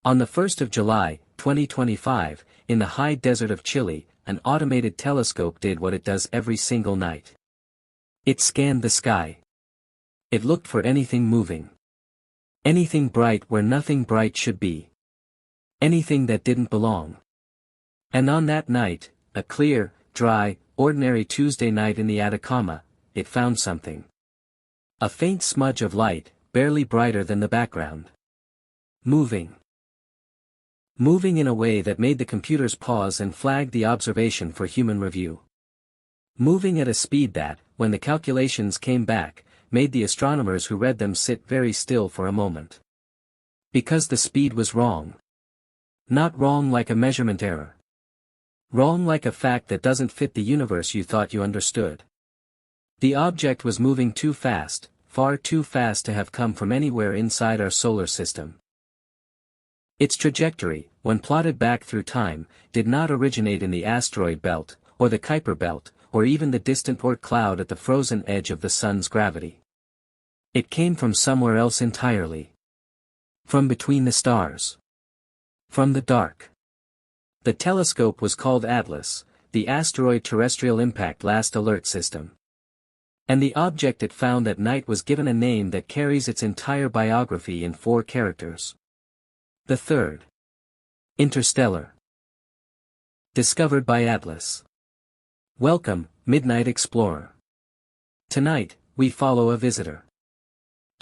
On the 1st of July, 2025, in the high desert of Chile, an automated telescope did what it does every single night. It scanned the sky. It looked for anything moving. Anything bright where nothing bright should be. Anything that didn't belong. And on that night, a clear, dry, ordinary Tuesday night in the Atacama, it found something. A faint smudge of light, barely brighter than the background. Moving. Moving in a way that made the computers pause and flagged the observation for human review. Moving at a speed that, when the calculations came back, made the astronomers who read them sit very still for a moment. Because the speed was wrong. Not wrong like a measurement error. Wrong like a fact that doesn't fit the universe you thought you understood. The object was moving too fast, far too fast to have come from anywhere inside our solar system. Its trajectory, when plotted back through time, did not originate in the asteroid belt, or the Kuiper belt, or even the distant Oort cloud at the frozen edge of the sun's gravity. It came from somewhere else entirely. From between the stars. From the dark. The telescope was called ATLAS, the Asteroid Terrestrial Impact Last Alert System. And the object it found that night was given a name that carries its entire biography in 4 characters. The third. Interstellar. Discovered by Atlas. Welcome, Midnight Explorer. Tonight, we follow a visitor.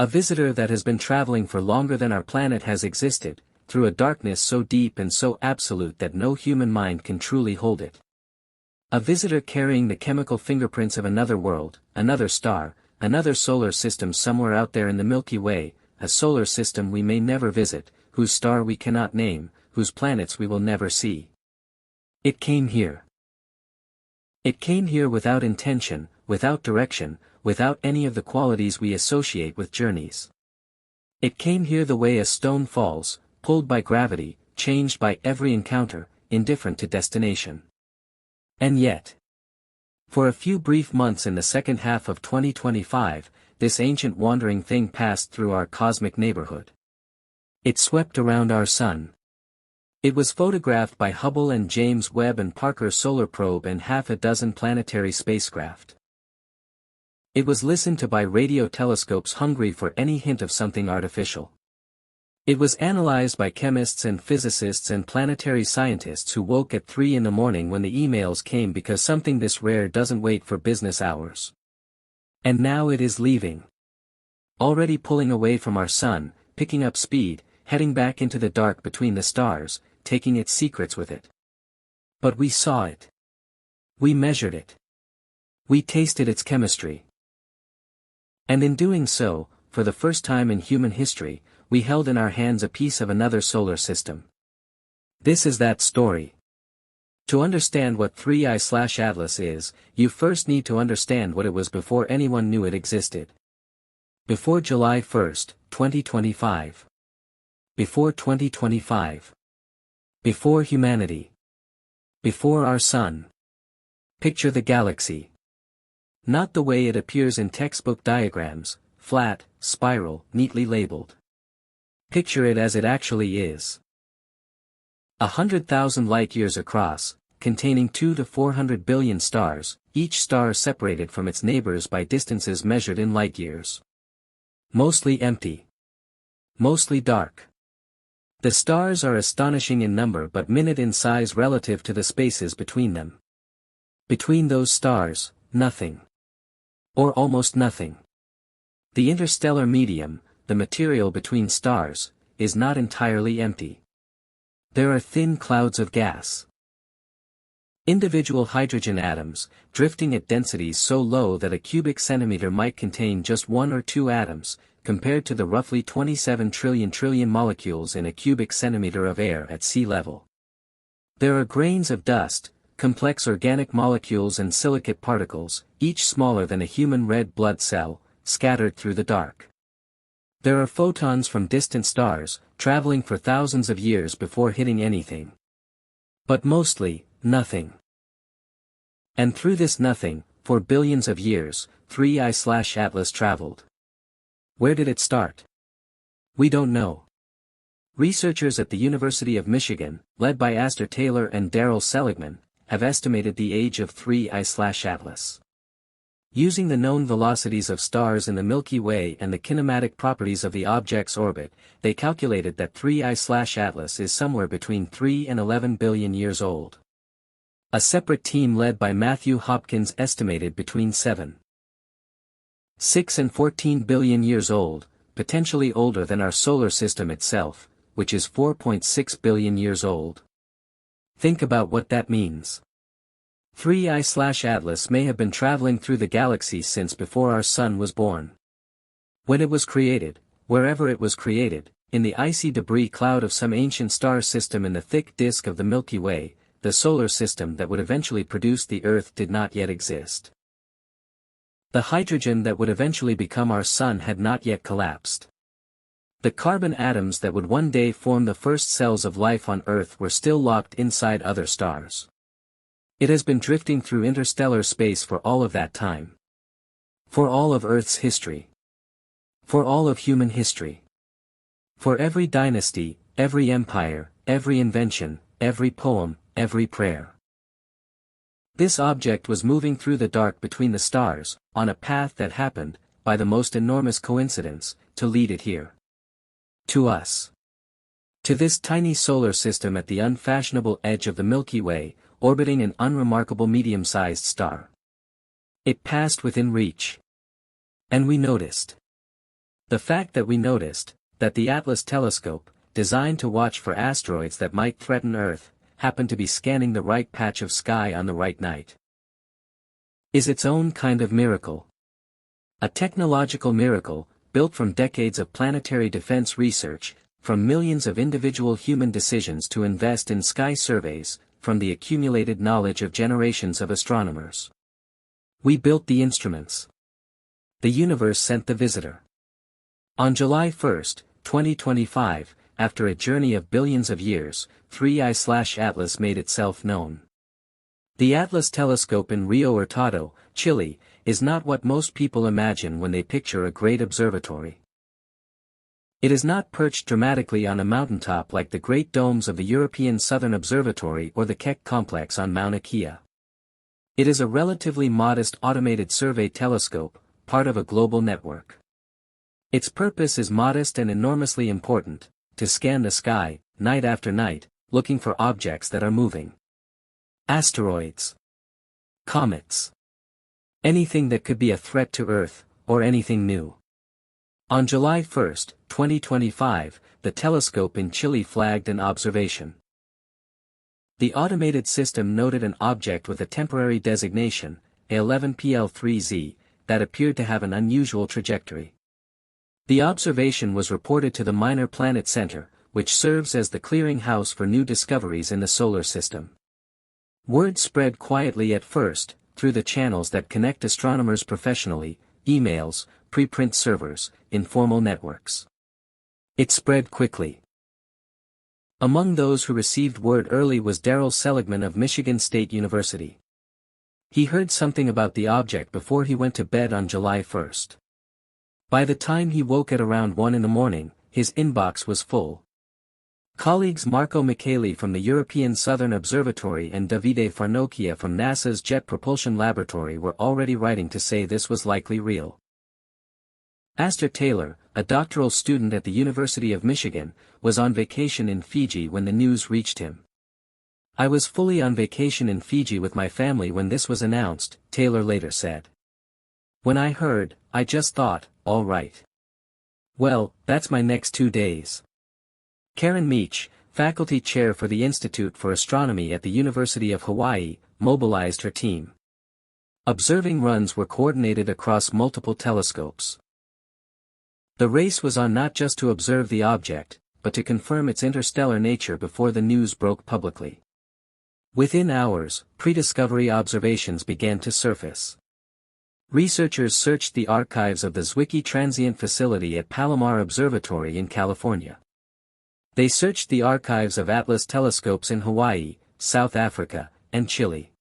A visitor that has been traveling for longer than our planet has existed, through a darkness so deep and so absolute that no human mind can truly hold it. A visitor carrying the chemical fingerprints of another world, another star, another solar system somewhere out there in the Milky Way, a solar system we may never visit, whose star we cannot name, whose planets we will never see. It came here. It came here without intention, without direction, without any of the qualities we associate with journeys. It came here the way a stone falls, pulled by gravity, changed by every encounter, indifferent to destination. And yet, for a few brief months in the second half of 2025, this ancient wandering thing passed through our cosmic neighborhood. It swept around our sun. It was photographed by Hubble and James Webb and Parker Solar Probe and half a dozen planetary spacecraft. It was listened to by radio telescopes hungry for any hint of something artificial. It was analyzed by chemists and physicists and planetary scientists who woke at 3 in the morning when the emails came because something this rare doesn't wait for business hours. And now it is leaving. Already pulling away from our sun, picking up speed, heading back into the dark between the stars, taking its secrets with it. But we saw it. We measured it. We tasted its chemistry. And in doing so, for the first time in human history, we held in our hands a piece of another solar system. This is that story. To understand what 3I/Atlas is, you first need to understand what it was before anyone knew it existed. Before July 1st, 2025. Before 2025. Before humanity. Before our sun. Picture the galaxy. Not the way it appears in textbook diagrams, flat, spiral, neatly labeled. Picture it as it actually is. 100,000 light-years across, containing 2 to 400 billion stars, each star separated from its neighbors by distances measured in light-years. Mostly empty. Mostly dark. The stars are astonishing in number but minute in size relative to the spaces between them. Between those stars, nothing. Or almost nothing. The interstellar medium, the material between stars, is not entirely empty. There are thin clouds of gas. Individual hydrogen atoms, drifting at densities so low that a cubic centimeter might contain just 1 or 2 atoms, compared to the roughly 27 trillion molecules in a cubic centimeter of air at sea level. There are grains of dust, complex organic molecules and silicate particles, each smaller than a human red blood cell, scattered through the dark. There are photons from distant stars, traveling for thousands of years before hitting anything. But mostly, nothing. And through this nothing, for billions of years, 3I/Atlas traveled. Where did it start? We don't know. Researchers at the University of Michigan, led by Astor Taylor and Darrell Seligman, have estimated the age of 3I/Atlas. Using the known velocities of stars in the Milky Way and the kinematic properties of the object's orbit, they calculated that 3I/Atlas is somewhere between 3 and 11 billion years old. A separate team led by Matthew Hopkins estimated between 7.6 and 14 billion years old, potentially older than our solar system itself, which is 4.6 billion years old. Think about what that means. 3I/Atlas may have been traveling through the galaxy since before our sun was born. When it was created, wherever it was created, in the icy debris cloud of some ancient star system in the thick disk of the Milky Way, the solar system that would eventually produce the Earth did not yet exist. The hydrogen that would eventually become our sun had not yet collapsed. The carbon atoms that would one day form the first cells of life on Earth were still locked inside other stars. It has been drifting through interstellar space for all of that time. For all of Earth's history. For all of human history. For every dynasty, every empire, every invention, every poem, every prayer. This object was moving through the dark between the stars, on a path that happened, by the most enormous coincidence, to lead it here. To us. To this tiny solar system at the unfashionable edge of the Milky Way, orbiting an unremarkable medium-sized star. It passed within reach. And we noticed. The fact that we noticed, that the Atlas telescope, designed to watch for asteroids that might threaten Earth, happened to be scanning the right patch of sky on the right night, is its own kind of miracle. A technological miracle, built from decades of planetary defense research, from millions of individual human decisions to invest in sky surveys, from the accumulated knowledge of generations of astronomers. We built the instruments. The universe sent the visitor. On July 1, 2025, after a journey of billions of years, 3I/Atlas made itself known. The Atlas telescope in Rio Hurtado, Chile, is not what most people imagine when they picture a great observatory. It is not perched dramatically on a mountaintop like the great domes of the European Southern Observatory or the Keck complex on Mauna Kea. It is a relatively modest automated survey telescope, part of a global network. Its purpose is modest and enormously important: to scan the sky, night after night, looking for objects that are moving. Asteroids. Comets. Anything that could be a threat to Earth, or anything new. On July 1, 2025, the telescope in Chile flagged an observation. The automated system noted an object with a temporary designation, A11PL3Z, that appeared to have an unusual trajectory. The observation was reported to the Minor Planet Center, which serves as the clearinghouse for new discoveries in the solar system. Word spread quietly at first, through the channels that connect astronomers professionally: emails, preprint servers, informal networks. It spread quickly. Among those who received word early was Darrell Seligman of Michigan State University. He heard something about the object before he went to bed on July 1. By the time he woke at around 1 in the morning, his inbox was full. Colleagues Marco Micheli from the European Southern Observatory and Davide Farnocchia from NASA's Jet Propulsion Laboratory were already writing to say this was likely real. Astor Taylor, a doctoral student at the University of Michigan, was on vacation in Fiji when the news reached him. "I was fully on vacation in Fiji with my family when this was announced," Taylor later said. "When I heard, I just thought, all right. Well, that's my next 2 days." Karen Meach, faculty chair for the Institute for Astronomy at the University of Hawaii, mobilized her team. Observing runs were coordinated across multiple telescopes. The race was on not just to observe the object, but to confirm its interstellar nature before the news broke publicly. Within hours, pre-discovery observations began to surface. Researchers searched the archives of the Zwicky Transient Facility at Palomar Observatory in California. They searched the archives of Atlas telescopes in Hawaii, South Africa, and Chile.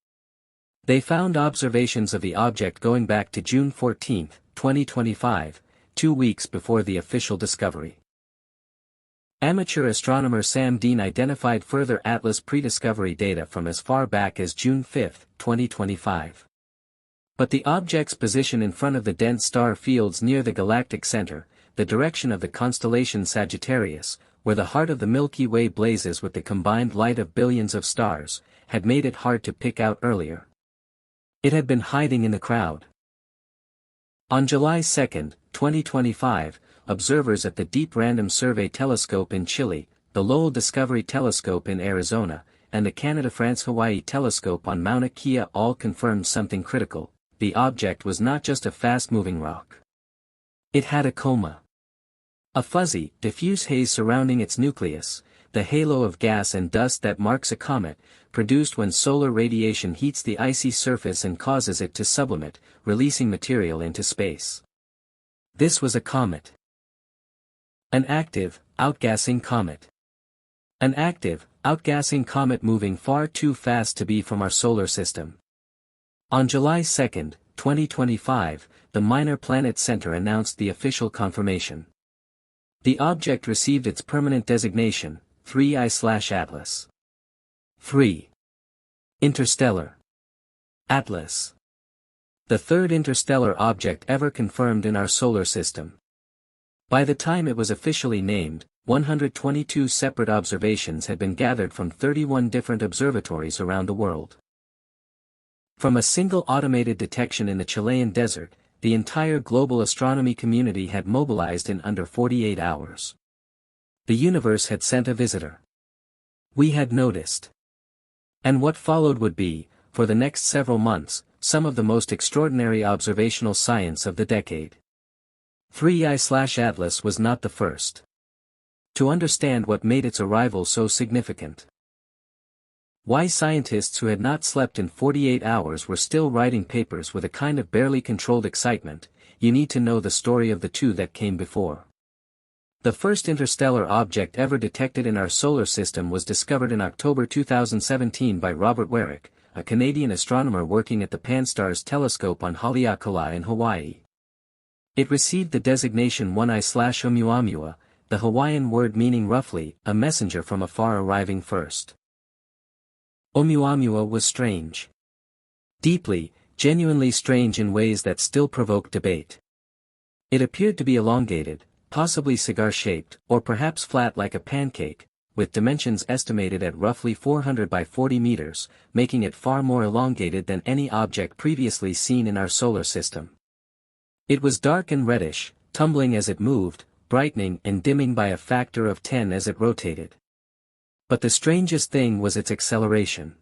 They found observations of the object going back to June 14, 2025, 2 weeks before the official discovery. Amateur astronomer Sam Dean identified further Atlas prediscovery data from as far back as June 5, 2025. But the object's position in front of the dense star fields near the galactic center, the direction of the constellation Sagittarius, where the heart of the Milky Way blazes with the combined light of billions of stars, had made it hard to pick out earlier. It had been hiding in the crowd. On July 2, 2025, observers at the Deep Random Survey Telescope in Chile, the Lowell Discovery Telescope in Arizona, and the Canada-France-Hawaii Telescope on Mauna Kea all confirmed something critical: the object was not just a fast-moving rock. It had a coma. A fuzzy, diffuse haze surrounding its nucleus, the halo of gas and dust that marks a comet, produced when solar radiation heats the icy surface and causes it to sublimate, releasing material into space. This was a comet. An active, outgassing comet. An active, outgassing comet moving far too fast to be from our solar system. On July 2, 2025, the Minor Planet Center announced the official confirmation. The object received its permanent designation, 3I/Atlas. 3. Interstellar. Atlas. The third interstellar object ever confirmed in our solar system. By the time it was officially named, 122 separate observations had been gathered from 31 different observatories around the world. From a single automated detection in the Chilean desert, the entire global astronomy community had mobilized in under 48 hours. The universe had sent a visitor. We had noticed. And what followed would be, for the next several months, some of the most extraordinary observational science of the decade. 3I/Atlas was not the first. To understand what made its arrival so significant. Why scientists who had not slept in 48 hours were still writing papers with a kind of barely controlled excitement, you need to know the story of the two that came before. The first interstellar object ever detected in our solar system was discovered in October 2017 by Robert Warwick, a Canadian astronomer working at the Pan-STARRS telescope on Haleakala in Hawaii. It received the designation 1I/Oumuamua, the Hawaiian word meaning roughly, a messenger from afar arriving first. Oumuamua was strange. Deeply, genuinely strange in ways that still provoke debate. It appeared to be elongated, possibly cigar-shaped, or perhaps flat like a pancake, with dimensions estimated at roughly 400 by 40 meters, making it far more elongated than any object previously seen in our solar system. It was dark and reddish, tumbling as it moved, brightening and dimming by a factor of 10 as it rotated. But the strangest thing was its acceleration.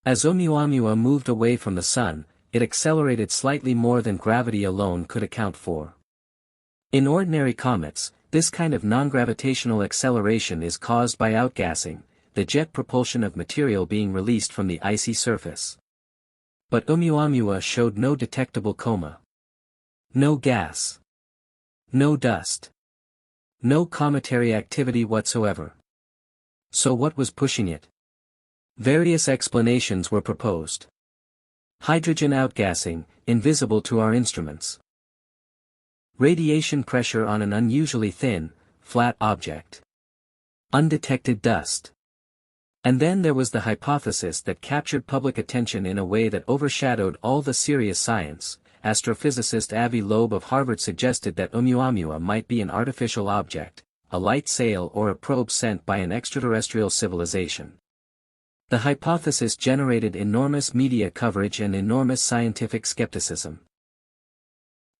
As Oumuamua moved away from the Sun, it accelerated slightly more than gravity alone could account for. In ordinary comets, this kind of non-gravitational acceleration is caused by outgassing, the jet propulsion of material being released from the icy surface. But Oumuamua showed no detectable coma. No gas. No dust. No cometary activity whatsoever. So what was pushing it? Various explanations were proposed. Hydrogen outgassing, invisible to our instruments. Radiation pressure on an unusually thin, flat object. Undetected dust. And then there was the hypothesis that captured public attention in a way that overshadowed all the serious science. Astrophysicist Avi Loeb of Harvard suggested that Oumuamua might be an artificial object, a light sail or a probe sent by an extraterrestrial civilization. The hypothesis generated enormous media coverage and enormous scientific skepticism.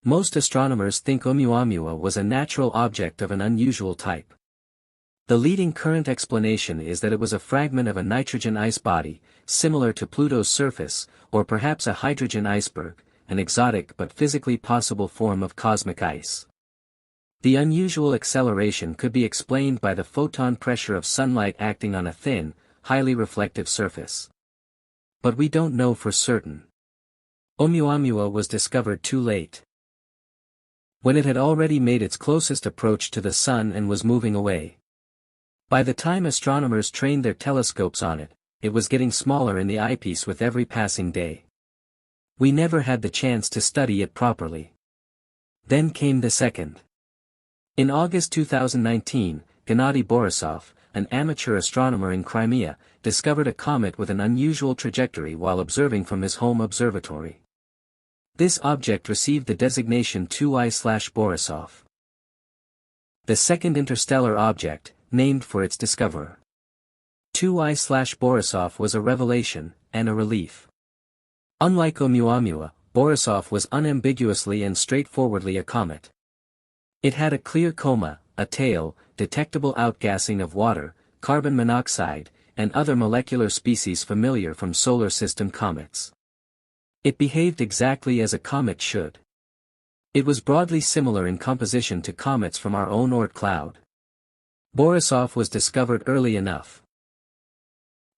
Most astronomers think Oumuamua was a natural object of an unusual type. The leading current explanation is that it was a fragment of a nitrogen ice body, similar to Pluto's surface, or perhaps a hydrogen iceberg, an exotic but physically possible form of cosmic ice. The unusual acceleration could be explained by the photon pressure of sunlight acting on a thin, highly reflective surface. But we don't know for certain. Oumuamua was discovered too late. When it had already made its closest approach to the Sun and was moving away. By the time astronomers trained their telescopes on it, it was getting smaller in the eyepiece with every passing day. We never had the chance to study it properly. Then came the second. In August 2019, Gennady Borisov, an amateur astronomer in Crimea, discovered a comet with an unusual trajectory while observing from his home observatory. This object received the designation 2I/Borisov. The second interstellar object, named for its discoverer. 2I/Borisov was a revelation, and a relief. Unlike Oumuamua, Borisov was unambiguously and straightforwardly a comet. It had a clear coma, a tail, detectable outgassing of water, carbon monoxide, and other molecular species familiar from solar system comets. It behaved exactly as a comet should. It was broadly similar in composition to comets from our own Oort cloud. Borisov was discovered early enough,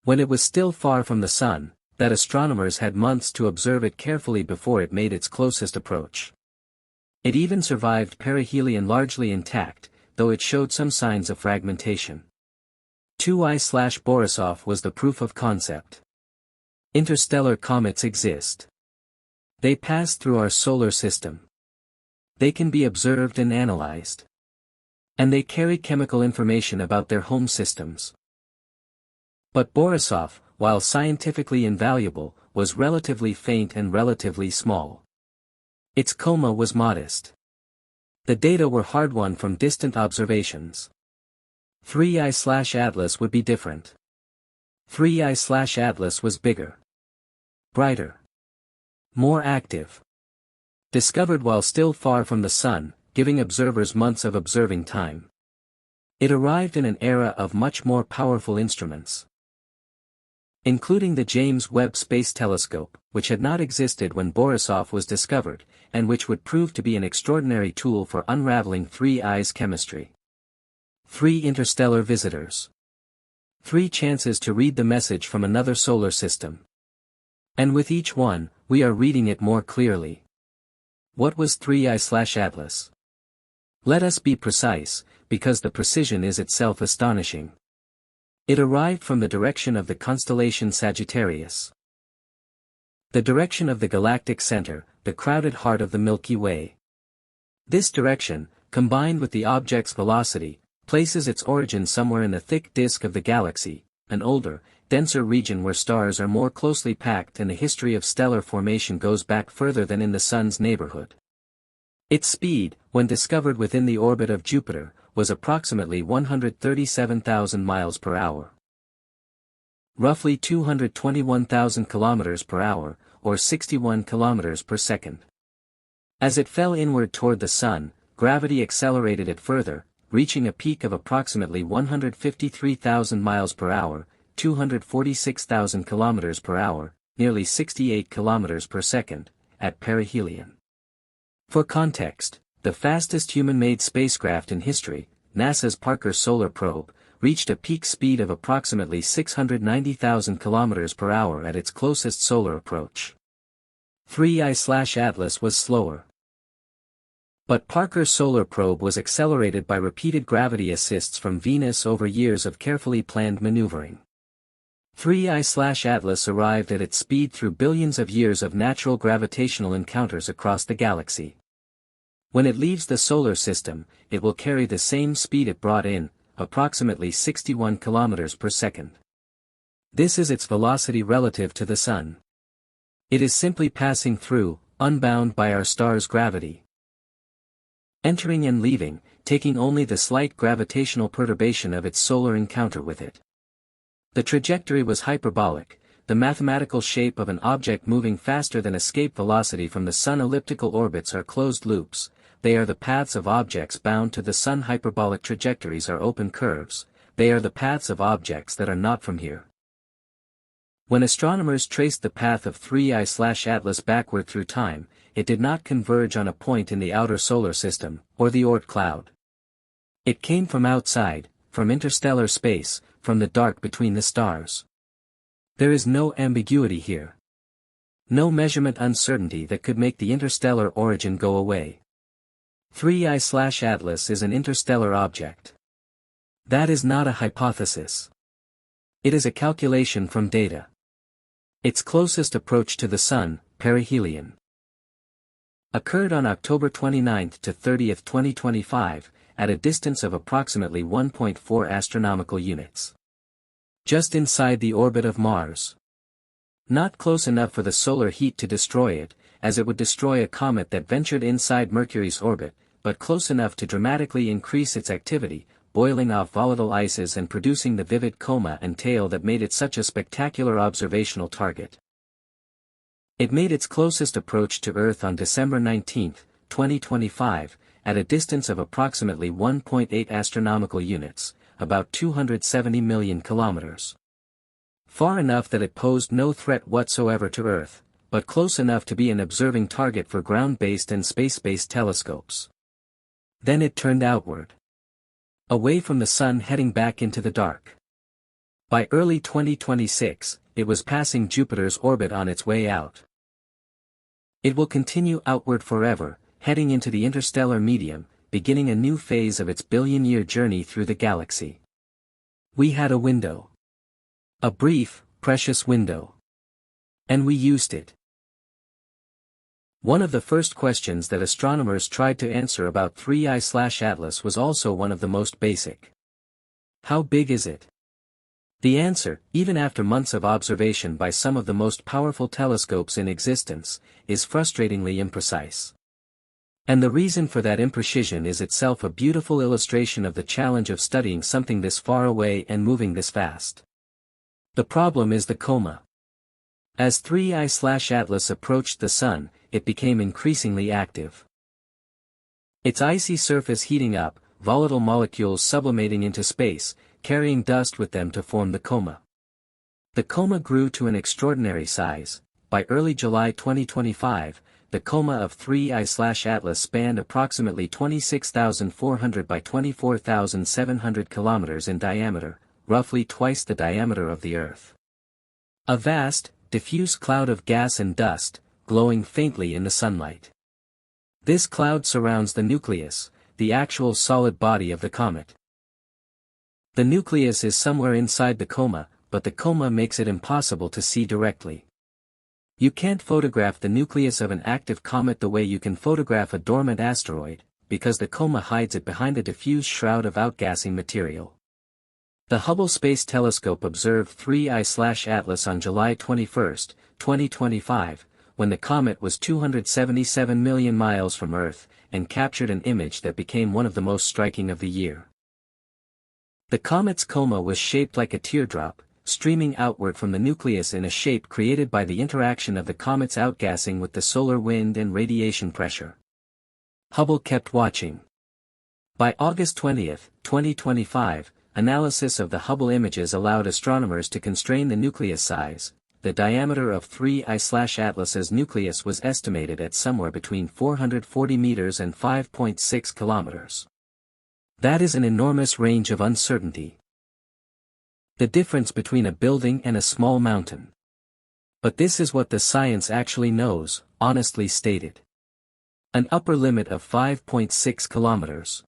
when it was still far from the Sun, that astronomers had months to observe it carefully before it made its closest approach. It even survived perihelion largely intact, though it showed some signs of fragmentation. 2I/Borisov was the proof of concept. Interstellar comets exist. They pass through our solar system. They can be observed and analyzed. And they carry chemical information about their home systems. But Borisov, while scientifically invaluable, was relatively faint and relatively small. Its coma was modest. The data were hard-won from distant observations. 3I/Atlas would be different. 3I/Atlas was bigger, brighter, more active. Discovered while still far from the Sun, giving observers months of observing time. It arrived in an era of much more powerful instruments, including the James Webb Space Telescope, which had not existed when Borisov was discovered, and which would prove to be an extraordinary tool for unraveling 3I's chemistry. 3 interstellar visitors. 3 chances to read the message from another solar system. And with each one, we are reading it more clearly. What was 3I/Atlas? Let us be precise, because the precision is itself astonishing. It arrived from the direction of the constellation Sagittarius. The direction of the galactic center, the crowded heart of the Milky Way. This direction, combined with the object's velocity, places its origin somewhere in the thick disk of the galaxy, an older, denser region where stars are more closely packed and the history of stellar formation goes back further than in the Sun's neighborhood. Its speed, when discovered within the orbit of Jupiter, was approximately 137,000 miles per hour. Roughly 221,000 kilometers per hour, or 61 kilometers per second. As it fell inward toward the Sun, gravity accelerated it further, reaching a peak of approximately 153,000 miles per hour, 246,000 kilometers per hour, nearly 68 kilometers per second, at perihelion. For context, the fastest human-made spacecraft in history, NASA's Parker Solar Probe, reached a peak speed of approximately 690,000 kilometers per hour at its closest solar approach. 3I/Atlas was slower. But Parker's Solar Probe was accelerated by repeated gravity assists from Venus over years of carefully planned maneuvering. 3I/Atlas arrived at its speed through billions of years of natural gravitational encounters across the galaxy. When it leaves the solar system, it will carry the same speed it brought in, approximately 61 kilometers per second. This is its velocity relative to the Sun. It is simply passing through, unbound by our star's gravity. Entering and leaving, taking only the slight gravitational perturbation of its solar encounter with it. The trajectory was hyperbolic, the mathematical shape of an object moving faster than escape velocity from the Sun. Elliptical orbits are closed loops, they are the paths of objects bound to the Sun. Hyperbolic trajectories are open curves, they are the paths of objects that are not from here. When astronomers traced the path of 3I/Atlas backward through time, it did not converge on a point in the outer solar system, or the Oort cloud. It came from outside, from interstellar space, from the dark between the stars. There is no ambiguity here. No measurement uncertainty that could make the interstellar origin go away. 3I/Atlas is an interstellar object. That is not a hypothesis. It is a calculation from data. Its closest approach to the Sun, perihelion, occurred on October 29 to 30, 2025, at a distance of approximately 1.4 astronomical units. Just inside the orbit of Mars. Not close enough for the solar heat to destroy it, as it would destroy a comet that ventured inside Mercury's orbit, but close enough to dramatically increase its activity, boiling off volatile ices and producing the vivid coma and tail that made it such a spectacular observational target. It made its closest approach to Earth on December 19, 2025, at a distance of approximately 1.8 astronomical units, about 270 million kilometers. Far enough that it posed no threat whatsoever to Earth, but close enough to be an observing target for ground-based and space-based telescopes. Then it turned outward. Away from the Sun, heading back into the dark. By early 2026, it was passing Jupiter's orbit on its way out. It will continue outward forever, heading into the interstellar medium, beginning a new phase of its billion-year journey through the galaxy. We had a window. A brief, precious window. And we used it. One of the first questions that astronomers tried to answer about 3I/Atlas was also one of the most basic. How big is it? The answer, even after months of observation by some of the most powerful telescopes in existence, is frustratingly imprecise. And the reason for that imprecision is itself a beautiful illustration of the challenge of studying something this far away and moving this fast. The problem is the coma. As 3I/Atlas approached the Sun, it became increasingly active. Its icy surface heating up, volatile molecules sublimating into space, carrying dust with them to form the coma. The coma grew to an extraordinary size. By early July 2025, the coma of 3I/Atlas spanned approximately 26,400 by 24,700 kilometers in diameter, roughly twice the diameter of the Earth. A vast, diffuse cloud of gas and dust, glowing faintly in the sunlight. This cloud surrounds the nucleus, the actual solid body of the comet. The nucleus is somewhere inside the coma, but the coma makes it impossible to see directly. You can't photograph the nucleus of an active comet the way you can photograph a dormant asteroid, because the coma hides it behind a diffuse shroud of outgassing material. The Hubble Space Telescope observed 3I/Atlas on July 21, 2025, when the comet was 277 million miles from Earth, and captured an image that became one of the most striking of the year. The comet's coma was shaped like a teardrop, streaming outward from the nucleus in a shape created by the interaction of the comet's outgassing with the solar wind and radiation pressure. Hubble kept watching. By August 20, 2025, analysis of the Hubble images allowed astronomers to constrain the nucleus size. The diameter of 3I/Atlas's nucleus was estimated at somewhere between 440 meters and 5.6 kilometers. That is an enormous range of uncertainty. The difference between a building and a small mountain. But this is what the science actually knows, honestly stated. An upper limit of 5.6 kilometers.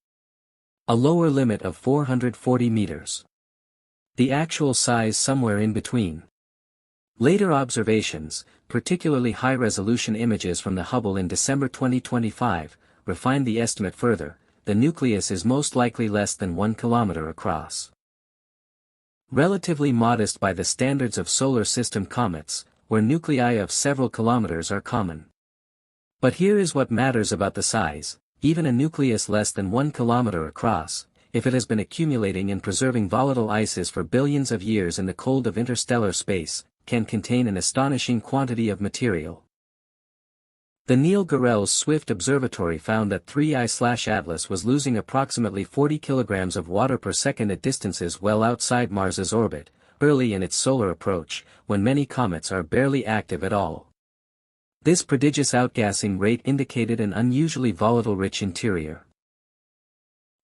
A lower limit of 440 meters. The actual size somewhere in between. Later observations, particularly high-resolution images from the Hubble in December 2025, refined the estimate further. The nucleus is most likely less than 1 kilometer across. Relatively modest by the standards of solar system comets, where nuclei of several kilometers are common. But here is what matters about the size: even a nucleus less than 1 kilometer across, if it has been accumulating and preserving volatile ices for billions of years in the cold of interstellar space, can contain an astonishing quantity of material. The Neil Gehrels Swift Observatory found that 3I/Atlas was losing approximately 40 kilograms of water per second at distances well outside Mars's orbit, early in its solar approach, when many comets are barely active at all. This prodigious outgassing rate indicated an unusually volatile rich interior.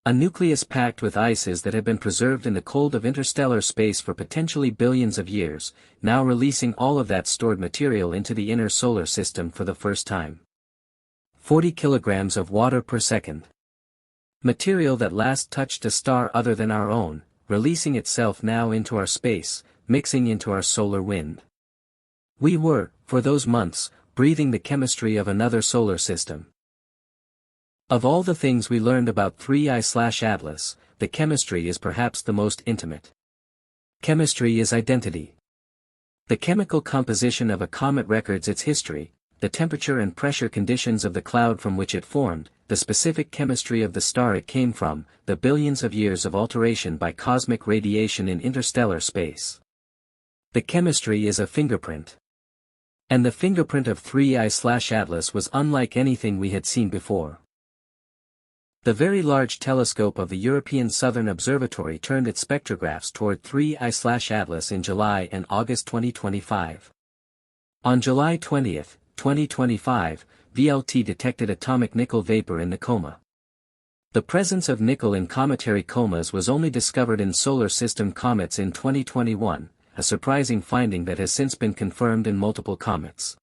A nucleus packed with ices that had been preserved in the cold of interstellar space for potentially billions of years, now releasing all of that stored material into the inner solar system for the first time. 40 kilograms of water per second. Material that last touched a star other than our own, releasing itself now into our space, mixing into our solar wind. We were, for those months, breathing the chemistry of another solar system. Of all the things we learned about 3I/Atlas, the chemistry is perhaps the most intimate. Chemistry is identity. The chemical composition of a comet records its history, the temperature and pressure conditions of the cloud from which it formed, the specific chemistry of the star it came from, the billions of years of alteration by cosmic radiation in interstellar space. The chemistry is a fingerprint. And the fingerprint of 3I/Atlas was unlike anything we had seen before. The Very Large Telescope of the European Southern Observatory turned its spectrographs toward 3I/Atlas in July and August 2025. On July 20, 2025, VLT detected atomic nickel vapor in the coma. The presence of nickel in cometary comas was only discovered in solar system comets in 2021, a surprising finding that has since been confirmed in multiple comets.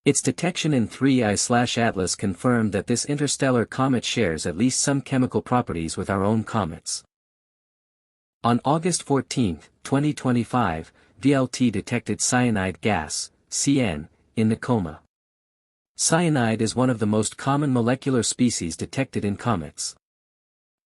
Its detection in 3I/Atlas confirmed that this interstellar comet shares at least some chemical properties with our own comets. On August 14, 2025, VLT detected cyanide gas, CN, in the coma. Cyanide is one of the most common molecular species detected in comets.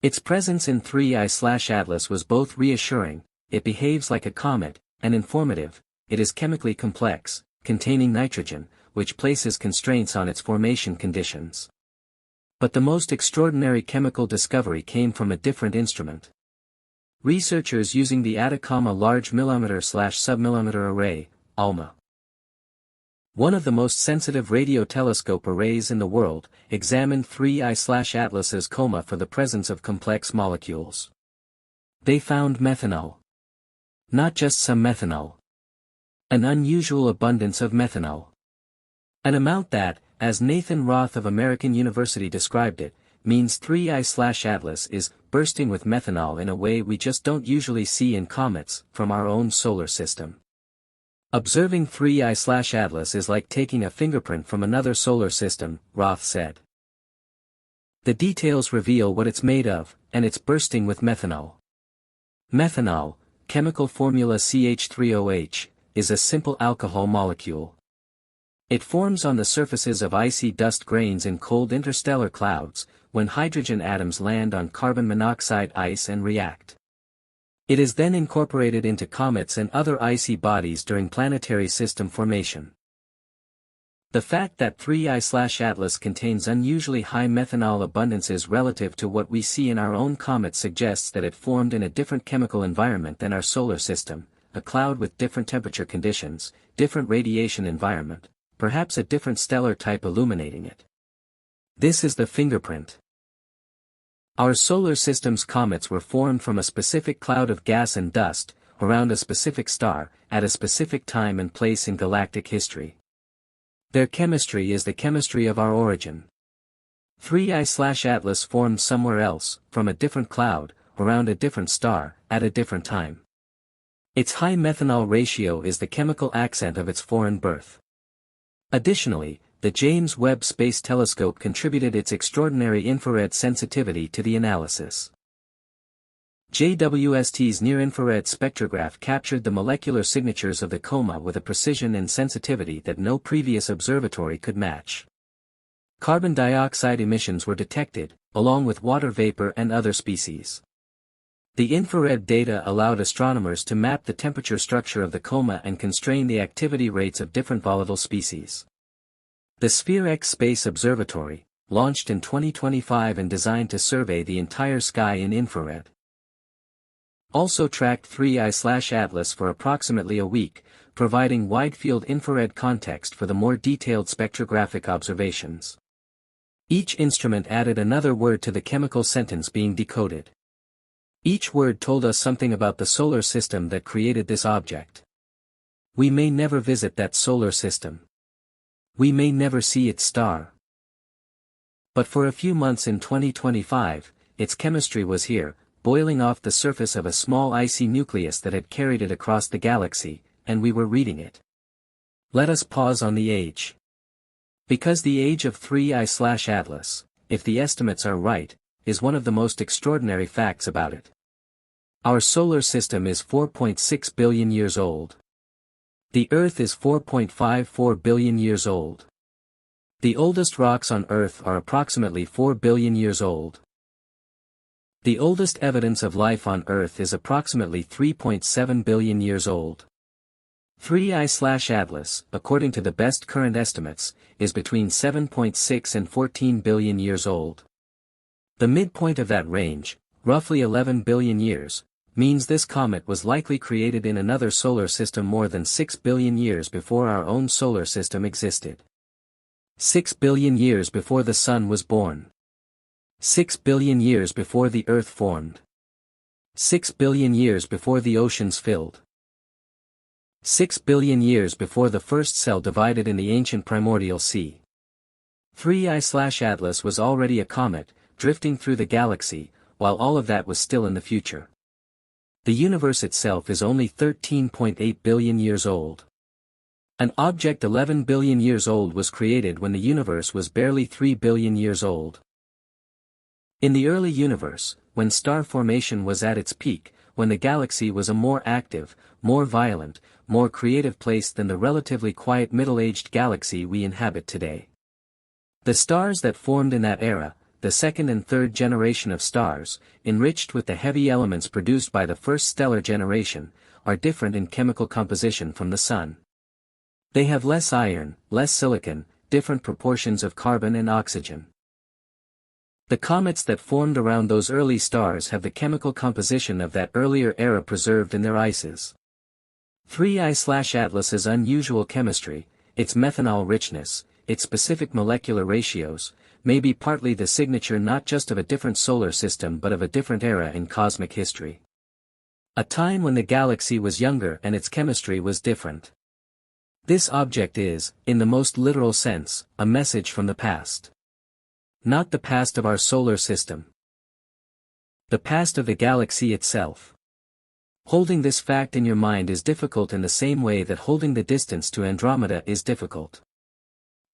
Its presence in 3I/Atlas was both reassuring, it behaves like a comet, and informative, it is chemically complex, containing nitrogen, which places constraints on its formation conditions. But the most extraordinary chemical discovery came from a different instrument. Researchers using the Atacama Large Millimeter/Submillimeter Array, ALMA, one of the most sensitive radio telescope arrays in the world, examined 3I/Atlas's coma for the presence of complex molecules. They found methanol. Not just some methanol. An unusual abundance of methanol. An amount that, as Nathan Roth of American University described it, means 3I/Atlas is bursting with methanol in a way we just don't usually see in comets from our own solar system. Observing 3I/Atlas is like taking a fingerprint from another solar system, Roth said. The details reveal what it's made of, and it's bursting with methanol. Methanol, chemical formula CH3OH, is a simple alcohol molecule. It forms on the surfaces of icy dust grains in cold interstellar clouds, when hydrogen atoms land on carbon monoxide ice and react. It is then incorporated into comets and other icy bodies during planetary system formation. The fact that 3I/Atlas contains unusually high methanol abundances relative to what we see in our own comet suggests that it formed in a different chemical environment than our solar system, a cloud with different temperature conditions, different radiation environment, perhaps a different stellar type illuminating it. This is the fingerprint. Our solar system's comets were formed from a specific cloud of gas and dust, around a specific star, at a specific time and place in galactic history. Their chemistry is the chemistry of our origin. 3I/Atlas formed somewhere else, from a different cloud, around a different star, at a different time. Its high methanol ratio is the chemical accent of its foreign birth. Additionally, the James Webb Space Telescope contributed its extraordinary infrared sensitivity to the analysis. JWST's near-infrared spectrograph captured the molecular signatures of the coma with a precision and sensitivity that no previous observatory could match. Carbon dioxide emissions were detected, along with water vapor and other species. The infrared data allowed astronomers to map the temperature structure of the coma and constrain the activity rates of different volatile species. The Sphere-X Space Observatory, launched in 2025 and designed to survey the entire sky in infrared, also tracked 3I/Atlas for approximately a week, providing wide-field infrared context for the more detailed spectrographic observations. Each instrument added another word to the chemical sentence being decoded. Each word told us something about the solar system that created this object. We may never visit that solar system. We may never see its star. But for a few months in 2025, its chemistry was here, boiling off the surface of a small icy nucleus that had carried it across the galaxy, and we were reading it. Let us pause on the age. Because the age of 3I/Atlas, if the estimates are right, is one of the most extraordinary facts about it. Our solar system is 4.6 billion years old. The Earth is 4.54 billion years old. The oldest rocks on Earth are approximately 4 billion years old. The oldest evidence of life on Earth is approximately 3.7 billion years old. 3I/Atlas, according to the best current estimates, is between 7.6 and 14 billion years old. The midpoint of that range, roughly 11 billion years, means this comet was likely created in another solar system more than 6 billion years before our own solar system existed. 6 billion years before the Sun was born. 6 billion years before the Earth formed. 6 billion years before the oceans filled. 6 billion years before the first cell divided in the ancient primordial sea. 3I/Atlas was already a comet, drifting through the galaxy, while all of that was still in the future. The universe itself is only 13.8 billion years old. An object 11 billion years old was created when the universe was barely 3 billion years old. In the early universe, when star formation was at its peak, when the galaxy was a more active, more violent, more creative place than the relatively quiet middle-aged galaxy we inhabit today. The stars that formed in that era, the second and third generation of stars, enriched with the heavy elements produced by the first stellar generation, are different in chemical composition from the Sun. They have less iron, less silicon, different proportions of carbon and oxygen. The comets that formed around those early stars have the chemical composition of that earlier era preserved in their ices. 3I/Atlas's unusual chemistry, its methanol richness, its specific molecular ratios, may be partly the signature not just of a different solar system but of a different era in cosmic history. A time when the galaxy was younger and its chemistry was different. This object is, in the most literal sense, a message from the past. Not the past of our solar system. The past of the galaxy itself. Holding this fact in your mind is difficult in the same way that holding the distance to Andromeda is difficult.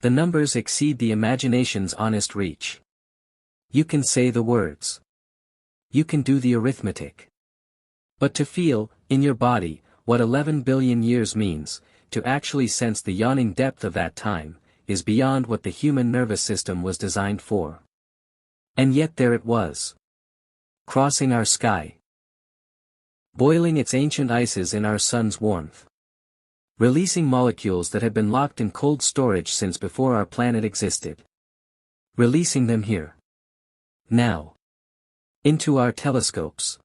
The numbers exceed the imagination's honest reach. You can say the words. You can do the arithmetic. But to feel, in your body, what 11 billion years means, to actually sense the yawning depth of that time, is beyond what the human nervous system was designed for. And yet there it was. Crossing our sky. Boiling its ancient ices in our sun's warmth. Releasing molecules that had been locked in cold storage since before our planet existed. Releasing them here. Now. Into our telescopes.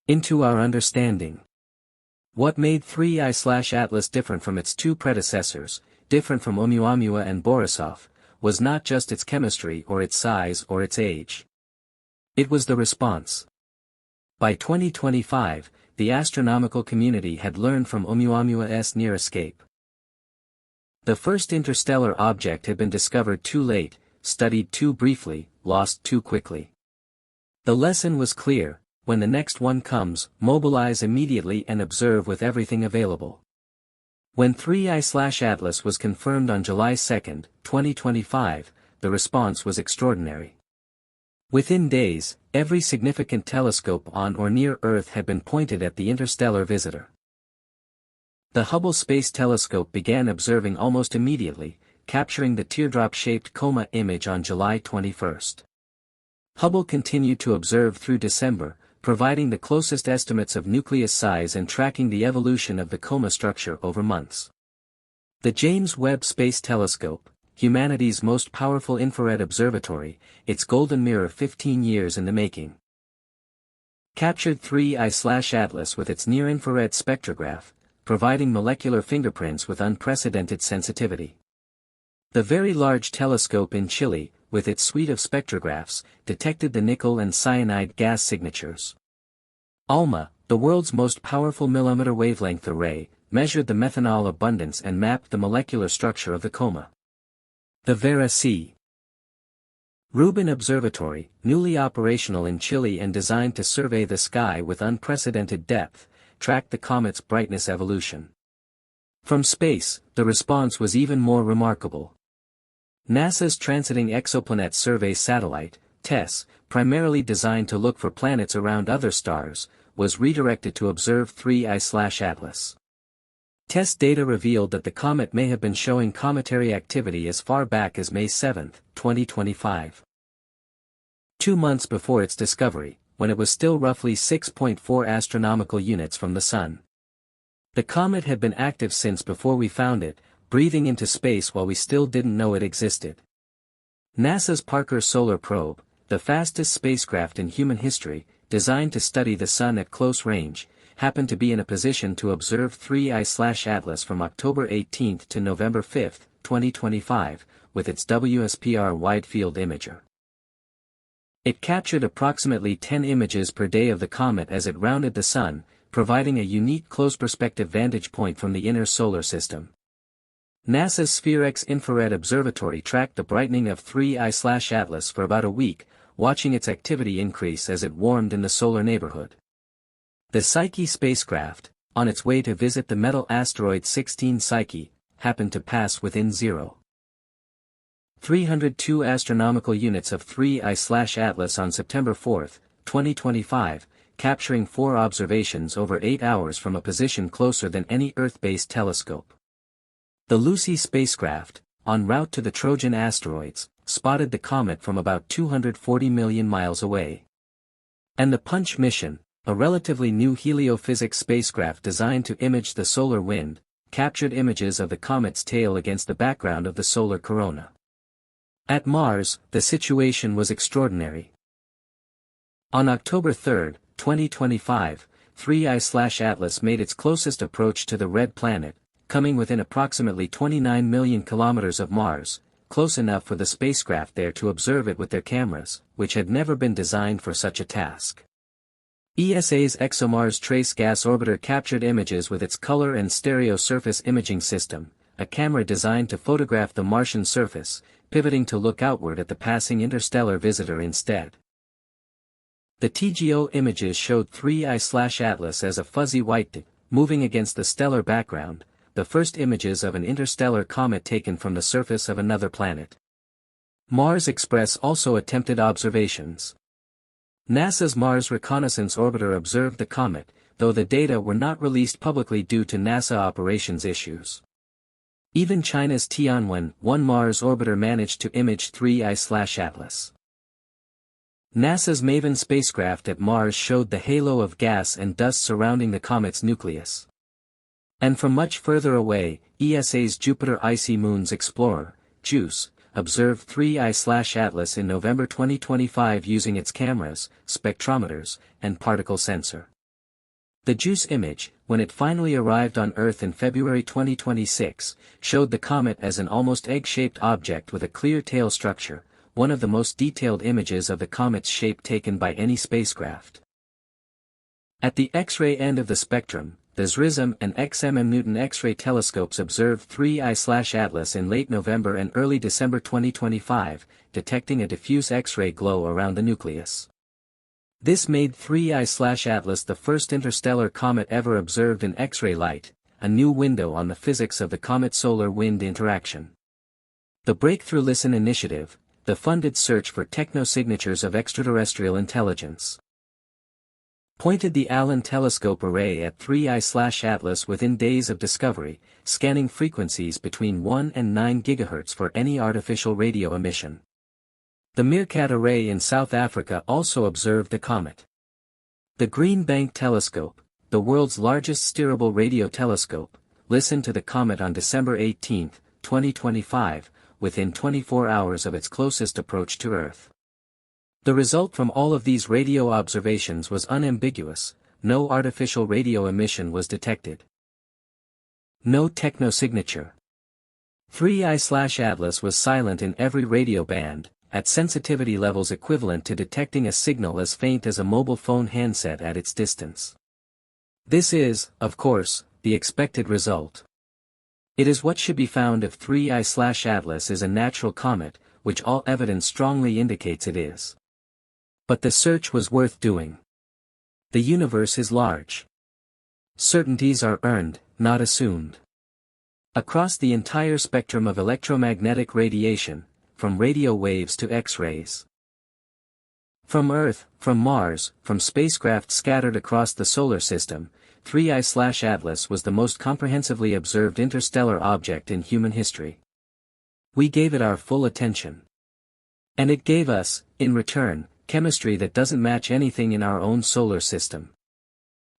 Into our understanding. What made 3I/Atlas different from its two predecessors, different from Oumuamua and Borisov, was not just its chemistry or its size or its age. It was the response. By 2025, the astronomical community had learned from Oumuamua's near escape. The first interstellar object had been discovered too late, studied too briefly, lost too quickly. The lesson was clear: when the next one comes, mobilize immediately and observe with everything available. When 3I/Atlas was confirmed on July 2, 2025, the response was extraordinary. Within days, every significant telescope on or near Earth had been pointed at the interstellar visitor. The Hubble Space Telescope began observing almost immediately, capturing the teardrop-shaped coma image on July 21. Hubble continued to observe through December, providing the closest estimates of nucleus size and tracking the evolution of the coma structure over months. The James Webb Space Telescope, humanity's most powerful infrared observatory, its golden mirror 15 years in the making, captured 3I/Atlas with its near-infrared spectrograph, providing molecular fingerprints with unprecedented sensitivity. The Very Large Telescope in Chile, with its suite of spectrographs, detected the nickel and cyanide gas signatures. ALMA, the world's most powerful millimeter wavelength array, measured the methanol abundance and mapped the molecular structure of the coma. The Vera C. Rubin Observatory, newly operational in Chile and designed to survey the sky with unprecedented depth, tracked the comet's brightness evolution. From space, the response was even more remarkable. NASA's Transiting Exoplanet Survey satellite, TESS, primarily designed to look for planets around other stars, was redirected to observe 3I/Atlas. Test data revealed that the comet may have been showing cometary activity as far back as May 7, 2025. 2 months before its discovery, when it was still roughly 6.4 astronomical units from the Sun. The comet had been active since before we found it, breathing into space while we still didn't know it existed. NASA's Parker Solar Probe, the fastest spacecraft in human history, designed to study the Sun at close range, happened to be in a position to observe 3I/Atlas from October 18 to November 5, 2025, with its WSPR wide-field imager. It captured approximately 10 images per day of the comet as it rounded the Sun, providing a unique close-perspective vantage point from the inner solar system. NASA's SphereX infrared observatory tracked the brightening of 3I/Atlas for about a week, watching its activity increase as it warmed in the solar neighborhood. The Psyche spacecraft, on its way to visit the metal asteroid 16 Psyche, happened to pass within 0.302 astronomical units of 3I/Atlas on September 4, 2025, capturing 4 observations over 8 hours from a position closer than any Earth-based telescope. The Lucy spacecraft, en route to the Trojan asteroids, spotted the comet from about 240 million miles away. And the Punch mission, a relatively new heliophysics spacecraft designed to image the solar wind, captured images of the comet's tail against the background of the solar corona. At Mars, the situation was extraordinary. On October 3, 2025, 3I/Atlas made its closest approach to the red planet, coming within approximately 29 million kilometers of Mars, close enough for the spacecraft there to observe it with their cameras, which had never been designed for such a task. ESA's ExoMars Trace Gas Orbiter captured images with its color and stereo surface imaging system, a camera designed to photograph the Martian surface, pivoting to look outward at the passing interstellar visitor instead. The TGO images showed 3I/Atlas as a fuzzy white dot, moving against the stellar background, the first images of an interstellar comet taken from the surface of another planet. Mars Express also attempted observations. NASA's Mars Reconnaissance Orbiter observed the comet, though the data were not released publicly due to NASA operations issues. Even China's Tianwen-1 Mars Orbiter managed to image 3I/Atlas. NASA's MAVEN spacecraft at Mars showed the halo of gas and dust surrounding the comet's nucleus. And from much further away, ESA's Jupiter Icy Moons Explorer, JUICE, observed 3I/Atlas in November 2025 using its cameras, spectrometers, and particle sensor. The JUICE image, when it finally arrived on Earth in February 2026, showed the comet as an almost egg-shaped object with a clear tail structure, one of the most detailed images of the comet's shape taken by any spacecraft. At the X-ray end of the spectrum, the XRISM and XMM Newton X-ray telescopes observed 3I/Atlas in late November and early December 2025, detecting a diffuse X-ray glow around the nucleus. This made 3I/Atlas the first interstellar comet ever observed in X-ray light, a new window on the physics of the comet-solar wind interaction. The Breakthrough Listen initiative, the funded search for technosignatures of extraterrestrial intelligence, pointed the Allen Telescope Array at 3I/Atlas within days of discovery, scanning frequencies between 1 and 9 GHz for any artificial radio emission. The Meerkat Array in South Africa also observed the comet. The Green Bank Telescope, the world's largest steerable radio telescope, listened to the comet on December 18, 2025, within 24 hours of its closest approach to Earth. The result from all of these radio observations was unambiguous: no artificial radio emission was detected. No technosignature. 3I/Atlas was silent in every radio band, at sensitivity levels equivalent to detecting a signal as faint as a mobile phone handset at its distance. This is, of course, the expected result. It is what should be found if 3I/Atlas is a natural comet, which all evidence strongly indicates it is. But the search was worth doing. The universe is large. Certainties are earned, not assumed. Across the entire spectrum of electromagnetic radiation, from radio waves to X-rays. From Earth, from Mars, from spacecraft scattered across the solar system, 3I/Atlas was the most comprehensively observed interstellar object in human history. We gave it our full attention. And it gave us, in return, chemistry that doesn't match anything in our own solar system.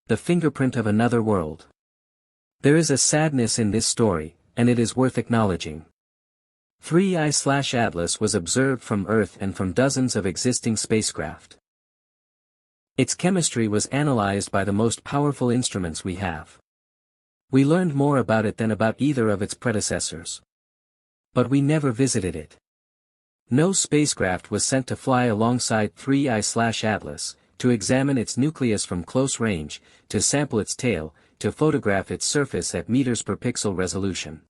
The fingerprint of another world. There is a sadness in this story, and it is worth acknowledging. 3I/Atlas was observed from Earth and from dozens of existing spacecraft. Its chemistry was analyzed by the most powerful instruments we have. We learned more about it than about either of its predecessors. But we never visited it. No spacecraft was sent to fly alongside 3I/Atlas, to examine its nucleus from close range, to sample its tail, to photograph its surface at meters per pixel resolution.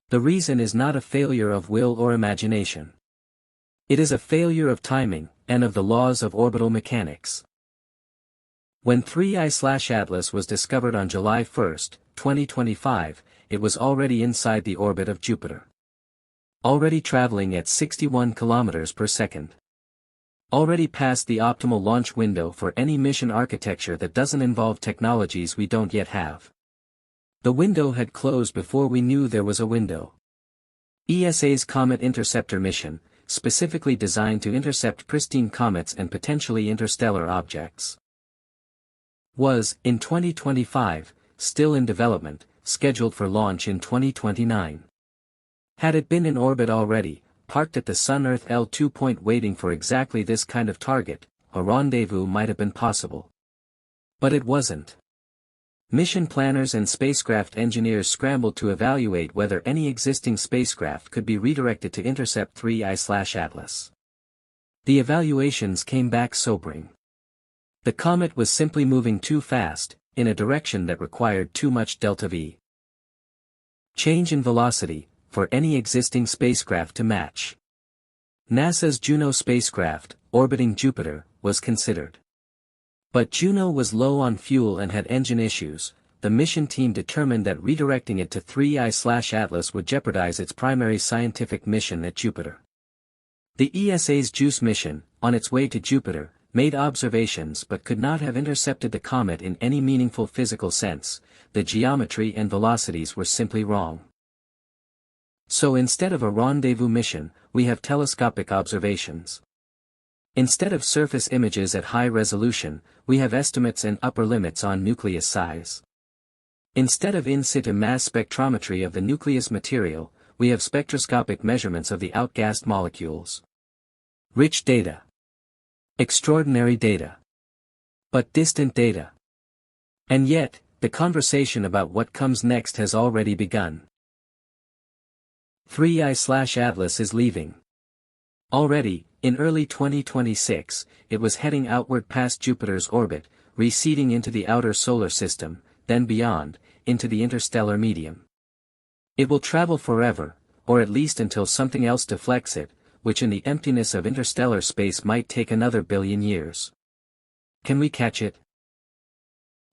The reason is not a failure of will or imagination. It is a failure of timing, and of the laws of orbital mechanics. When 3I/Atlas was discovered on July 1, 2025, it was already inside the orbit of Jupiter. Already traveling at 61 kilometers per second. Already past the optimal launch window for any mission architecture that doesn't involve technologies we don't yet have. The window had closed before we knew there was a window. ESA's Comet Interceptor mission, specifically designed to intercept pristine comets and potentially interstellar objects, was, in 2025, still in development, scheduled for launch in 2029. Had it been in orbit already, parked at the Sun-Earth L2 point waiting for exactly this kind of target, a rendezvous might have been possible. But it wasn't. Mission planners and spacecraft engineers scrambled to evaluate whether any existing spacecraft could be redirected to intercept 3I/Atlas. The evaluations came back sobering. The comet was simply moving too fast, in a direction that required too much delta V change in velocity, for any existing spacecraft to match. NASA's Juno spacecraft, orbiting Jupiter, was considered. But Juno was low on fuel and had engine issues. The mission team determined that redirecting it to 3I/Atlas would jeopardize its primary scientific mission at Jupiter. The ESA's JUICE mission, on its way to Jupiter, made observations but could not have intercepted the comet in any meaningful physical sense. The geometry and velocities were simply wrong. So instead of a rendezvous mission, we have telescopic observations. Instead of surface images at high resolution, we have estimates and upper limits on nucleus size. Instead of in situ mass spectrometry of the nucleus material, we have spectroscopic measurements of the outgassed molecules. Rich data. Extraordinary data. But distant data. And yet, the conversation about what comes next has already begun. 3I/Atlas is leaving. Already, in early 2026, it was heading outward past Jupiter's orbit, receding into the outer solar system, then beyond, into the interstellar medium. It will travel forever, or at least until something else deflects it, which in the emptiness of interstellar space might take another billion years. Can we catch it?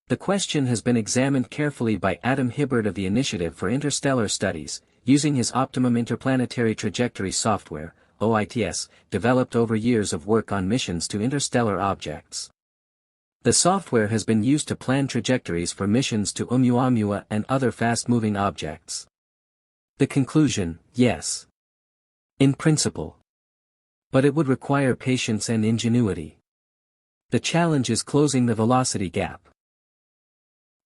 The question has been examined carefully by Adam Hibbard of the Initiative for Interstellar Studies, using his Optimum Interplanetary Trajectory software, OITS, developed over years of work on missions to interstellar objects. The software has been used to plan trajectories for missions to Oumuamua and other fast-moving objects. The conclusion, yes. In principle. But it would require patience and ingenuity. The challenge is closing the velocity gap.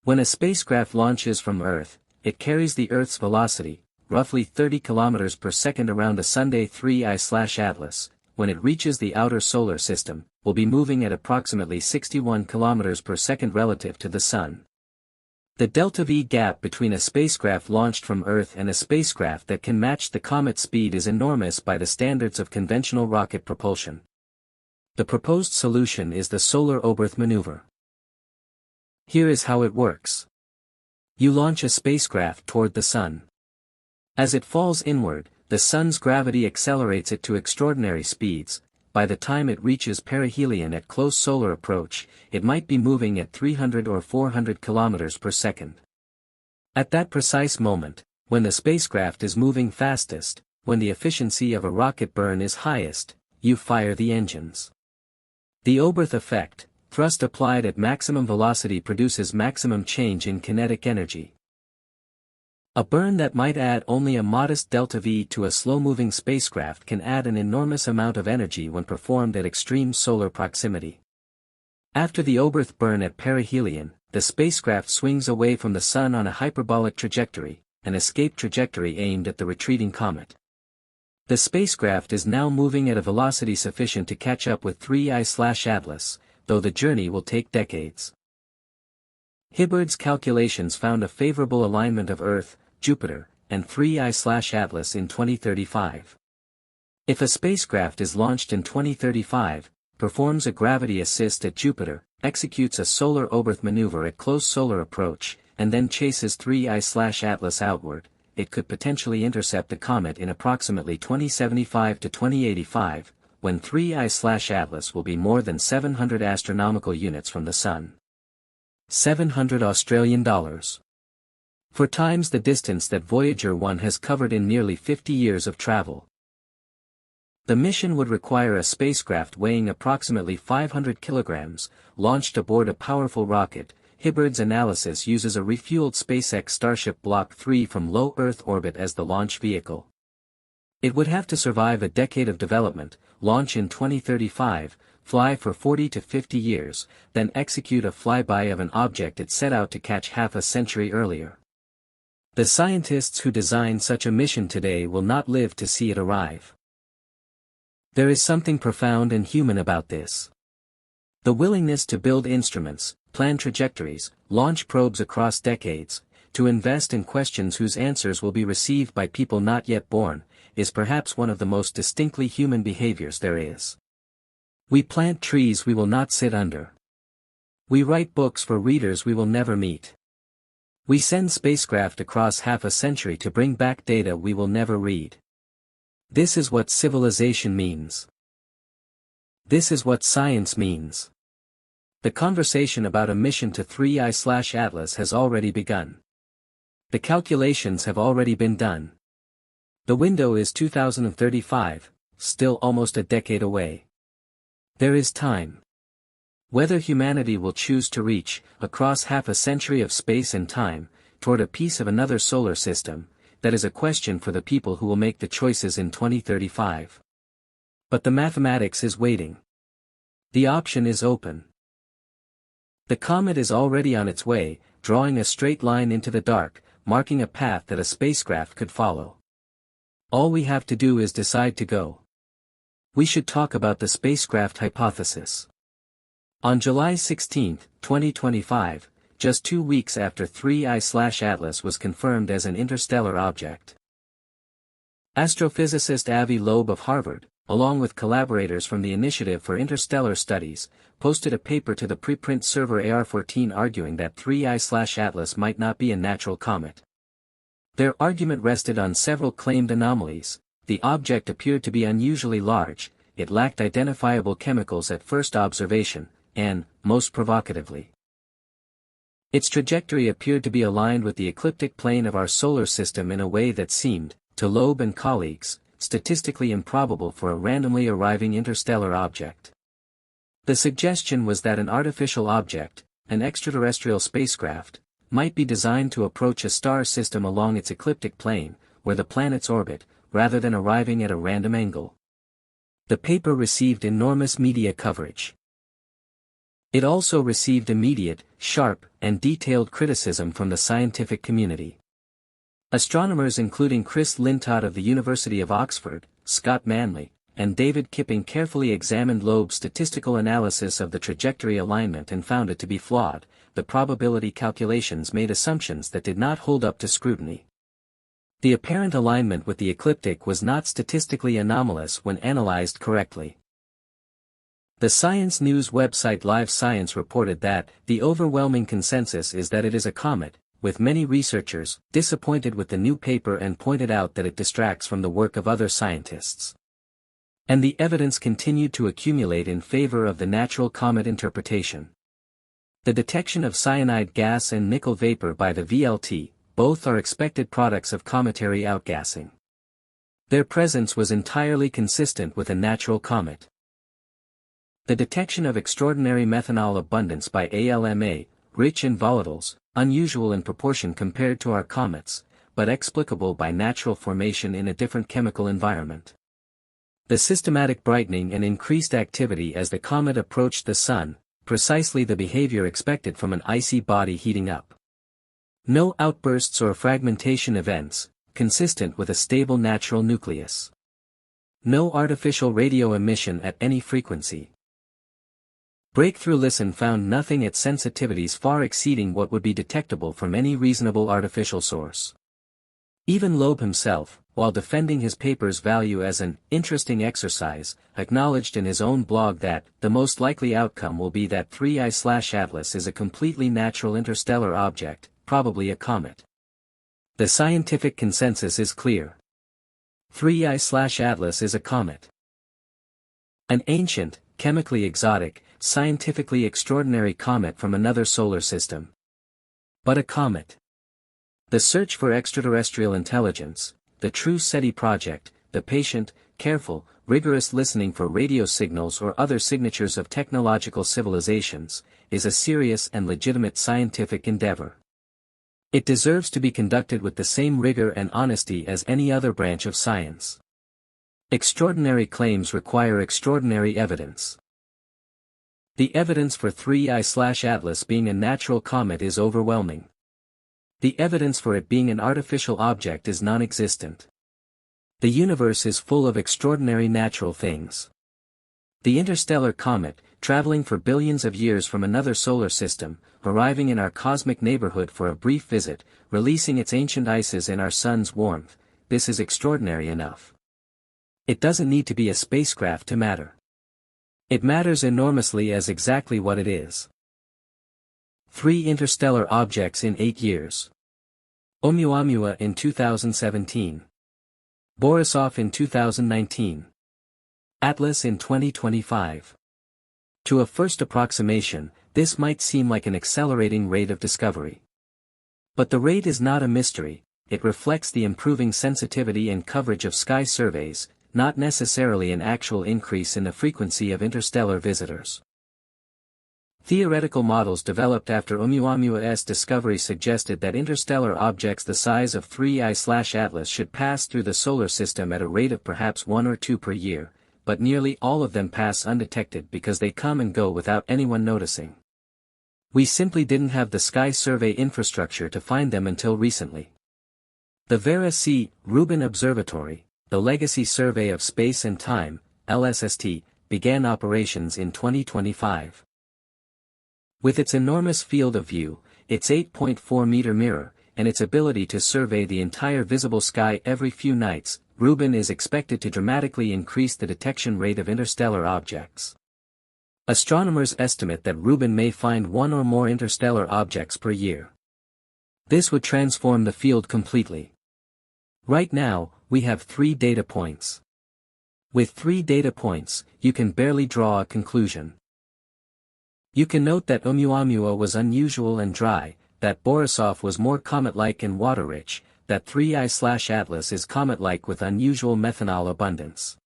When a spacecraft launches from Earth, it carries the Earth's velocity, roughly 30 kilometers per second around a Sunday 3I/Atlas. When it reaches the outer solar system, will be moving at approximately 61 kilometers per second relative to the Sun. The delta V gap between a spacecraft launched from Earth and a spacecraft that can match the comet's speed is enormous by the standards of conventional rocket propulsion. The proposed solution is the solar Oberth maneuver. Here is how it works. You launch a spacecraft toward the Sun. As it falls inward, the Sun's gravity accelerates it to extraordinary speeds. By the time it reaches perihelion at close solar approach, it might be moving at 300 or 400 kilometers per second. At that precise moment, when the spacecraft is moving fastest, when the efficiency of a rocket burn is highest, you fire the engines. The Oberth effect, thrust applied at maximum velocity produces maximum change in kinetic energy. A burn that might add only a modest delta V to a slow-moving spacecraft can add an enormous amount of energy when performed at extreme solar proximity. After the Oberth burn at perihelion, the spacecraft swings away from the Sun on a hyperbolic trajectory, an escape trajectory aimed at the retreating comet. The spacecraft is now moving at a velocity sufficient to catch up with 3I/Atlas, though the journey will take decades. Hibbard's calculations found a favorable alignment of Earth, Jupiter, and 3I/Atlas in 2035. If a spacecraft is launched in 2035, performs a gravity assist at Jupiter, executes a solar Oberth maneuver at close solar approach, and then chases 3I/Atlas outward, it could potentially intercept the comet in approximately 2075 to 2085, when 3I/Atlas will be more than 700 astronomical units from the Sun. $700. For times the distance that Voyager 1 has covered in nearly 50 years of travel. The mission would require a spacecraft weighing approximately 500 kilograms, launched aboard a powerful rocket. Hibbard's analysis uses a refueled SpaceX Starship Block 3 from low Earth orbit as the launch vehicle. It would have to survive a decade of development, launch in 2035, fly for 40 to 50 years, then execute a flyby of an object it set out to catch half a century earlier. The scientists who design such a mission today will not live to see it arrive. There is something profound and human about this. The willingness to build instruments, plan trajectories, launch probes across decades, to invest in questions whose answers will be received by people not yet born, is perhaps one of the most distinctly human behaviors there is. We plant trees we will not sit under. We write books for readers we will never meet. We send spacecraft across half a century to bring back data we will never read. This is what civilization means. This is what science means. The conversation about a mission to 3I/Atlas has already begun. The calculations have already been done. The window is 2035, still almost a decade away. There is time. Whether humanity will choose to reach, across half a century of space and time, toward a piece of another solar system, that is a question for the people who will make the choices in 2035. But the mathematics is waiting. The option is open. The comet is already on its way, drawing a straight line into the dark, marking a path that a spacecraft could follow. All we have to do is decide to go. We should talk about the spacecraft hypothesis. On July 16, 2025, just 2 weeks after 3I/Atlas was confirmed as an interstellar object, astrophysicist Avi Loeb of Harvard, along with collaborators from the Initiative for Interstellar Studies, posted a paper to the preprint server AR14 arguing that 3I/Atlas might not be a natural comet. Their argument rested on several claimed anomalies. The object appeared to be unusually large, it lacked identifiable chemicals at first observation, and, most provocatively, its trajectory appeared to be aligned with the ecliptic plane of our solar system in a way that seemed, to Loeb and colleagues, statistically improbable for a randomly arriving interstellar object. The suggestion was that an artificial object, an extraterrestrial spacecraft, might be designed to approach a star system along its ecliptic plane, where the planets orbit, rather than arriving at a random angle. The paper received enormous media coverage. It also received immediate, sharp, and detailed criticism from the scientific community. Astronomers including Chris Lintott of the University of Oxford, Scott Manley, and David Kipping carefully examined Loeb's statistical analysis of the trajectory alignment and found it to be flawed. The probability calculations made assumptions that did not hold up to scrutiny. The apparent alignment with the ecliptic was not statistically anomalous when analyzed correctly. The science news website Live Science reported that, the overwhelming consensus is that it is a comet, with many researchers disappointed with the new paper and pointed out that it distracts from the work of other scientists. And the evidence continued to accumulate in favor of the natural comet interpretation. The detection of cyanide gas and nickel vapor by the VLT, both are expected products of cometary outgassing. Their presence was entirely consistent with a natural comet. The detection of extraordinary methanol abundance by ALMA, rich in volatiles, unusual in proportion compared to our comets, but explicable by natural formation in a different chemical environment. The systematic brightening and increased activity as the comet approached the Sun, precisely the behavior expected from an icy body heating up. No outbursts or fragmentation events, consistent with a stable natural nucleus. No artificial radio emission at any frequency. Breakthrough Listen found nothing at sensitivities far exceeding what would be detectable from any reasonable artificial source. Even Loeb himself, while defending his paper's value as an interesting exercise, acknowledged in his own blog that the most likely outcome will be that 3I/Atlas is a completely natural interstellar object, probably a comet. The scientific consensus is clear. 3I/Atlas is a comet. An ancient, chemically exotic, scientifically extraordinary comet from another solar system. But a comet. The search for extraterrestrial intelligence, the true SETI project, the patient, careful, rigorous listening for radio signals or other signatures of technological civilizations, is a serious and legitimate scientific endeavor. It deserves to be conducted with the same rigor and honesty as any other branch of science. Extraordinary claims require extraordinary evidence. The evidence for 3I/Atlas being a natural comet is overwhelming. The evidence for it being an artificial object is non-existent. The universe is full of extraordinary natural things. The interstellar comet, traveling for billions of years from another solar system, arriving in our cosmic neighborhood for a brief visit, releasing its ancient ices in our sun's warmth, this is extraordinary enough. It doesn't need to be a spacecraft to matter. It matters enormously as exactly what it is. 3 interstellar objects in 8 years. Oumuamua in 2017. Borisov in 2019. Atlas in 2025. To a first approximation, this might seem like an accelerating rate of discovery. But the rate is not a mystery, it reflects the improving sensitivity and coverage of sky surveys, not necessarily an actual increase in the frequency of interstellar visitors. Theoretical models developed after Oumuamua's discovery suggested that interstellar objects the size of 3I/Atlas should pass through the solar system at a rate of perhaps 1 or 2 per year, but nearly all of them pass undetected because they come and go without anyone noticing. We simply didn't have the sky survey infrastructure to find them until recently. The Vera C. Rubin Observatory, the Legacy Survey of Space and Time, LSST, began operations in 2025. With its enormous field of view, its 8.4-meter mirror, and its ability to survey the entire visible sky every few nights, Rubin is expected to dramatically increase the detection rate of interstellar objects. Astronomers estimate that Rubin may find 1 or more interstellar objects per year. This would transform the field completely. Right now, we have 3 data points. With 3 data points, you can barely draw a conclusion. You can note that Oumuamua was unusual and dry, that Borisov was more comet-like and water-rich, that 3I/Atlas is comet-like with unusual methanol abundance.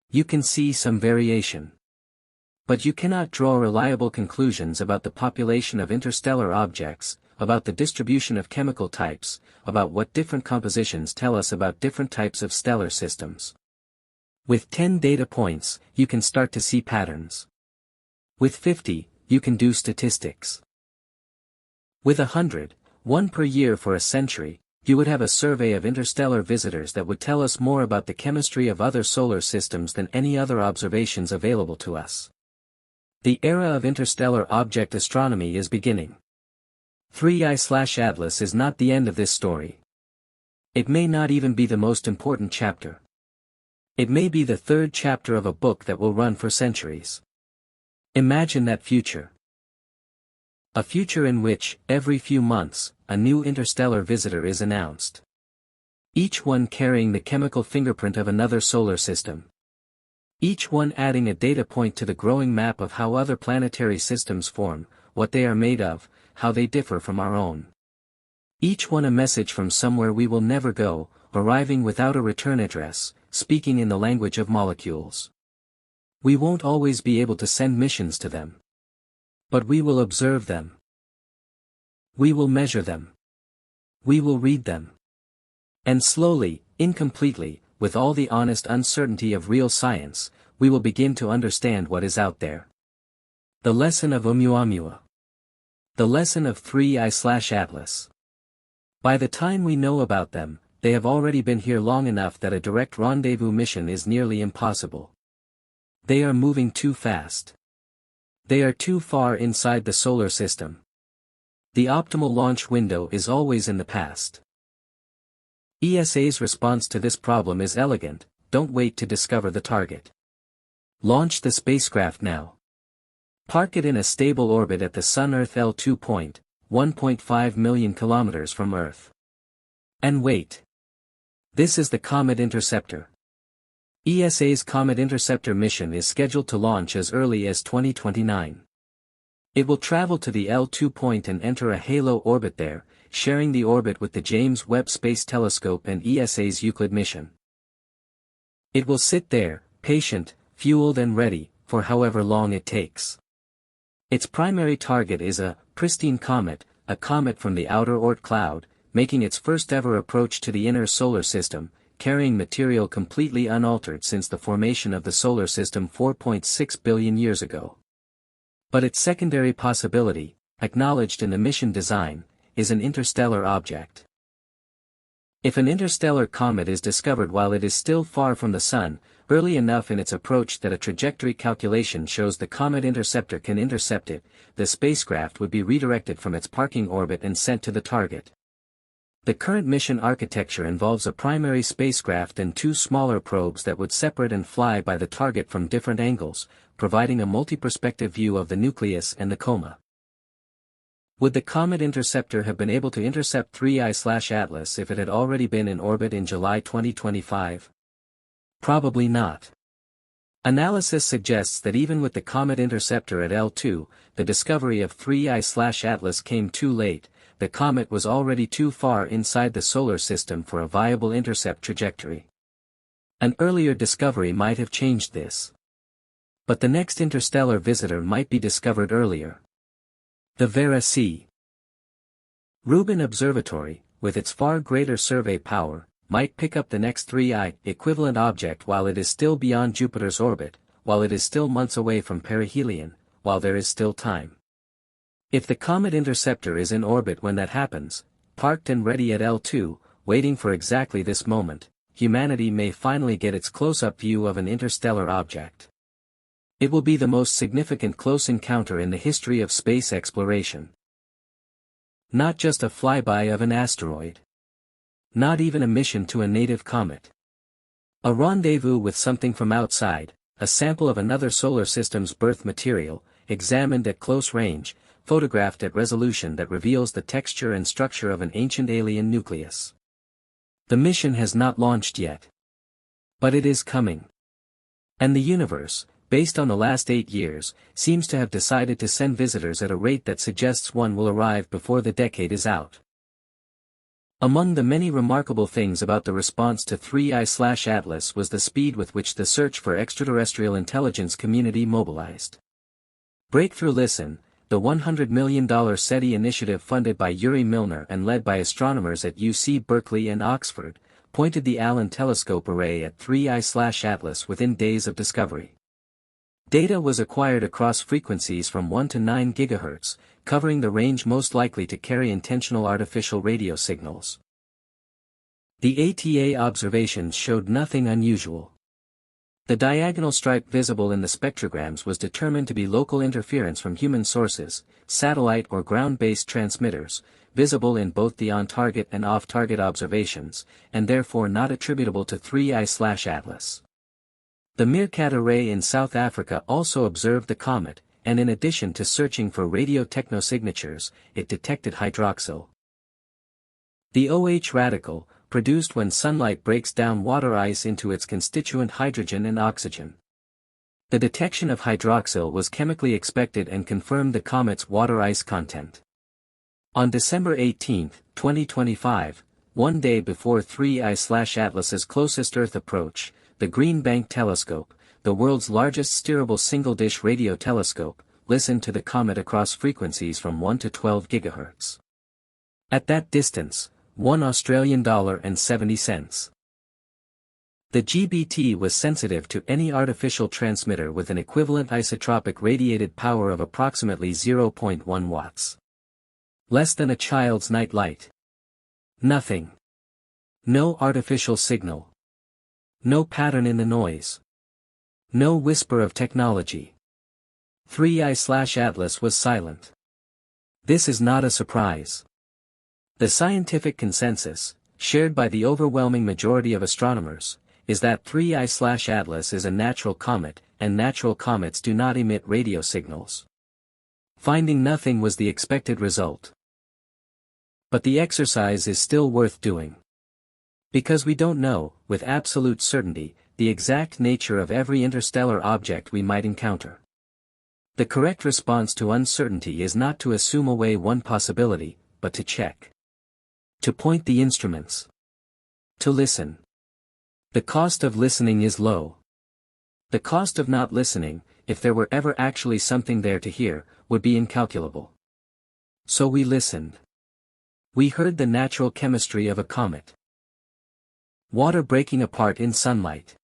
You can see some variation. But you cannot draw reliable conclusions about the population of interstellar objects, about the distribution of chemical types, about what different compositions tell us about different types of stellar systems. With 10 data points, you can start to see patterns. With 50, you can do statistics. With 100, 1 per year for a century, you would have a survey of interstellar visitors that would tell us more about the chemistry of other solar systems than any other observations available to us. The era of interstellar object astronomy is beginning. 3I/Atlas is not the end of this story. It may not even be the most important chapter. It may be the 3rd chapter of a book that will run for centuries. Imagine that future. A future in which, every few months, a new interstellar visitor is announced. Each one carrying the chemical fingerprint of another solar system. Each one adding a data point to the growing map of how other planetary systems form, what they are made of, how they differ from our own. Each one a message from somewhere we will never go, arriving without a return address, speaking in the language of molecules. We won't always be able to send missions to them. But we will observe them. We will measure them. We will read them. And slowly, incompletely, with all the honest uncertainty of real science, we will begin to understand what is out there. The lesson of Oumuamua. The lesson of 3I/Atlas. By the time we know about them, they have already been here long enough that a direct rendezvous mission is nearly impossible. They are moving too fast. They are too far inside the solar system. The optimal launch window is always in the past. ESA's response to this problem is elegant: don't wait to discover the target. Launch the spacecraft now. Park it in a stable orbit at the Sun-Earth L2 point, 1.5 million kilometers from Earth. And wait. This is the Comet Interceptor. ESA's Comet Interceptor mission is scheduled to launch as early as 2029. It will travel to the L2 point and enter a halo orbit there, sharing the orbit with the James Webb Space Telescope and ESA's Euclid mission. It will sit there, patient, fueled and ready, for however long it takes. Its primary target is a pristine comet, a comet from the outer Oort cloud, making its first ever approach to the inner solar system, carrying material completely unaltered since the formation of the solar system 4.6 billion years ago. But its secondary possibility, acknowledged in the mission design, is an interstellar object. If an interstellar comet is discovered while it is still far from the Sun, early enough in its approach that a trajectory calculation shows the Comet Interceptor can intercept it, the spacecraft would be redirected from its parking orbit and sent to the target. The current mission architecture involves a primary spacecraft and two smaller probes that would separate and fly by the target from different angles, providing a multi-perspective view of the nucleus and the coma. Would the Comet Interceptor have been able to intercept 3I/Atlas if it had already been in orbit in July 2025? Probably not. Analysis suggests that even with the Comet Interceptor at L2, the discovery of 3I/Atlas came too late. The comet was already too far inside the solar system for a viable intercept trajectory. An earlier discovery might have changed this. But the next interstellar visitor might be discovered earlier. The Vera C. Rubin Observatory, with its far greater survey power, might pick up the next 3I equivalent object while it is still beyond Jupiter's orbit, while it is still months away from perihelion, while there is still time. If the Comet Interceptor is in orbit when that happens, parked and ready at L2, waiting for exactly this moment, humanity may finally get its close-up view of an interstellar object. It will be the most significant close encounter in the history of space exploration. Not just a flyby of an asteroid. Not even a mission to a native comet. A rendezvous with something from outside, a sample of another solar system's birth material, examined at close range, photographed at resolution that reveals the texture and structure of an ancient alien nucleus. The mission has not launched yet. But it is coming. And the universe, based on the last 8 years, seems to have decided to send visitors at a rate that suggests one will arrive before the decade is out. Among the many remarkable things about the response to 3I/Atlas was the speed with which the search for extraterrestrial intelligence community mobilized. Breakthrough Listen, the $100 million SETI initiative funded by Yuri Milner and led by astronomers at UC Berkeley and Oxford, pointed the Allen telescope array at 3I/Atlas within days of discovery. Data was acquired across frequencies from 1 to 9 GHz, covering the range most likely to carry intentional artificial radio signals. The ATA observations showed nothing unusual. The diagonal stripe visible in the spectrograms was determined to be local interference from human sources, satellite or ground-based transmitters, visible in both the on-target and off-target observations, and therefore not attributable to 3I/Atlas. The Meerkat array in South Africa also observed the comet, and in addition to searching for radio technosignatures, it detected hydroxyl. The OH radical, produced when sunlight breaks down water ice into its constituent hydrogen and oxygen. The detection of hydroxyl was chemically expected and confirmed the comet's water ice content. On December 18, 2025, one day before 3I/Atlas's closest Earth approach, the Green Bank telescope, the world's largest steerable single-dish radio telescope, listened to the comet across frequencies from 1 to 12 GHz. At that distance, $1.70. The GBT was sensitive to any artificial transmitter with an equivalent isotropic radiated power of approximately 0.1 watts. Less than a child's night light. Nothing. No artificial signal. No pattern in the noise. No whisper of technology. 3I/Atlas was silent. This is not a surprise. The scientific consensus, shared by the overwhelming majority of astronomers, is that 3I/Atlas is a natural comet, and natural comets do not emit radio signals. Finding nothing was the expected result. But the exercise is still worth doing. Because we don't know, with absolute certainty, the exact nature of every interstellar object we might encounter. The correct response to uncertainty is not to assume away one possibility, but to check. To point the instruments. To listen. The cost of listening is low. The cost of not listening, if there were ever actually something there to hear, would be incalculable. So we listened. We heard the natural chemistry of a comet. Water breaking apart in sunlight.